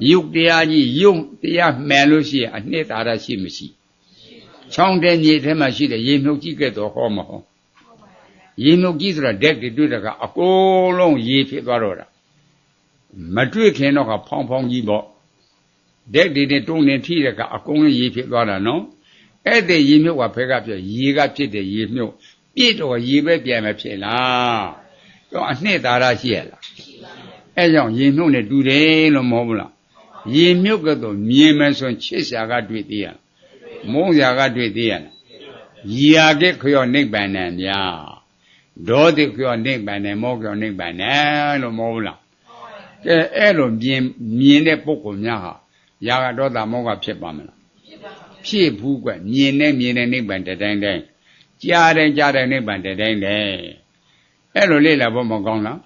yuk taya ji yuk taya man lo shi aနှစ်သာရရှိမရှိချောင်းတဲ့မြေထဲမှာရှိတဲ့ရေမြုပ်ကြီးကဲ့သို့ဟောမဟောရေမြုပ်ကြီးဆိုတာဓာတ်တွေတွေ့တဲ့ကအကုန်လုံးရေဖြစ်သွားတော့တာမတွေ့ခင်တော့ကဖောင်းဖောင်းကြီးပေါ့ဓာတ်တွေနဲ့တုံးနေထိတဲ့ကအကုန်လုံးရေဖြစ်သွားတာနော်အဲ့ဒီရေမြုပ်ကဖဲကပြရေကဖြစ်တဲ့ရေမြုပ်ပြည့်တော့ရေပဲပြန်မဖြစ်လားတော့အနှစ်သာရရှိရလားအဲ့ကြောင့်ရေမြုပ်နဲ့တူတယ်လို့မဟုတ်ဘူးလားရေမြုပ်ကတော့မြင်မယ်ဆိုရင်ချစ်စရာကတွေ့သေးရမုန်းစရာကတွေ့သေးရရာကခရောနိဗ္ဗာန်နဲ့များဒေါသခရောနိဗ္ဗာန်နဲ့မောခရောနိဗ္ဗာန်နဲ့လို့မဟုတ်ဘူးလားကဲအဲ့လိုမြင်တဲ့ပုဂ္ဂိုလ်များဟာရာဂဒေါသမောဟဖြစ်ပါမလားဖြစ်ဘူးကွမြင်တဲ့နိဗ္ဗာန်တတိုင်းတိုင်းကြားတဲ့နိဗ္ဗာန်တတိုင်းတိုင်းအဲ့လိုလေ့လာဖို့မကောင်းလား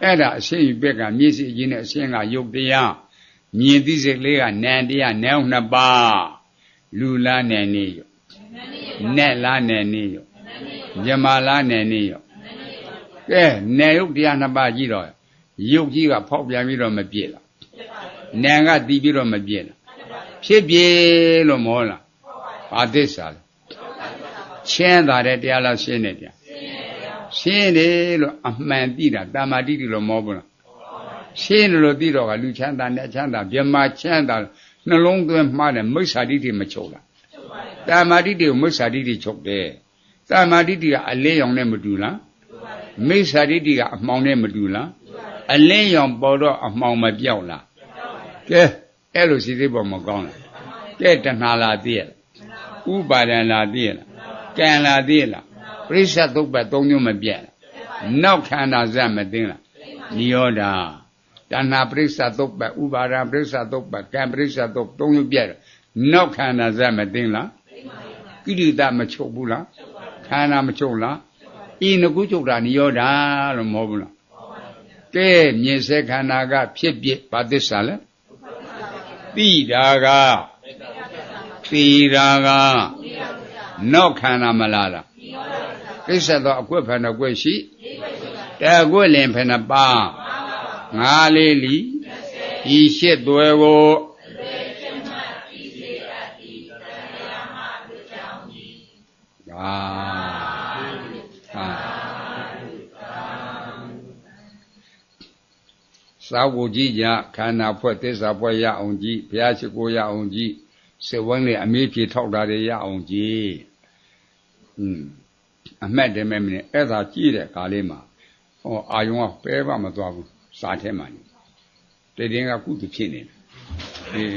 အဲ့ဒါအရှင်းဘက်ကမျက်စိကြီးနဲ့အရှင်းကယုတ်တရားမြင်သိစိတ်လေးကနံတရားနံနှစ်ပါးလူလားနံနေရောနက်လားနံနေရောမြမလားနံနေရောက ကဲနေယုတ်တရားနှစ်ပါးကြီးတော့ယုတ်ကြီးကဖောက်ပြန်ပြီးတော့မပြည့်လားနေကတီးပြီးတော့မပြည့်လားဖြစ်ပြလို့မောလားဘာသစ္စာလဲရှင်းတာတဲ့တရားလားရှင်းတဲ့တရားရှင်းတယ်လို့အမှန်သိတာတမာတိတိလို့မောဘူးလားရှင်းလို့သိတော့ကလူချမ်းသာနဲ့ချမ်းသာမြမချမ်းသာနှလုံးသွင်းမှားတယ်မိစ္ဆာတိတိမချုပ်လားတမာတိတိကိုမိစ္ဆာတိတိချုပ်တယ်တမာတိတိကအလင်းရောင်နဲ့မတူလားမိစ္ဆာတိတိကအမှောင်နဲ့မတူလားအလင်းရောင်ပေါ်တော့အမှောင်မပြောက်လားကဲအဲ့လိုစီသေးပေါ်မကောင်းလားကဲတဏှာလာသိရလားဥပါဒံလာသိရလားကံလာသိရလားပရိစ္ဆသုတ်ပတ်၃မျိုးမပြတ်လားနောက်ခန္ဓာဇတ်မသိလားနိရောဓတဏှာပရိစ္ဆသုတ်ပတ်ဥပါဒံပရိစ္ဆသုတ်ပတ်ကံပရိစ္ဆသုတ်၃မျိုးပြတ်နောက်ခန္ဓာဇတ်မသိလားကိရိတာမချုပ်ဘူးလားခန္ဓာမချုပ်လားဤငကုချုပ်တာနိရောဓလို့မဟုတ်ဘူးလားကဲမြင်စေခန္ဓာကဖြစ်ဖြစ်ဘာသစ္စာလဲသိတာကသိတာကနောက်ခန္ဓာမလားလားကိစ္စတော့အကွက်ဖန်တော့ကွက်ရှိတကွက်လင်ဖန်နှစ်ပါးငါးလေးလီဤရှစ်သွဲကိုစာဝကြီးကြခန္ဓာဖွဲ့သစ္စာဖွဲ့ရအောင်ကြည့်ဘုရားရှိခိုးရအောင်ကြည့်စေဝန်းလေးအမေးပြေထောက်တာတွေရအောင်ကြည့်အမှတ်တယ်မဲ့မင်းအဲ့ဒါကြည့်တဲ့ကားလေးမှာဟောအာယုံကပဲမသွားဘူးစာထဲမှာနေတည်တင်းကကုသဖြစ်နေတယ်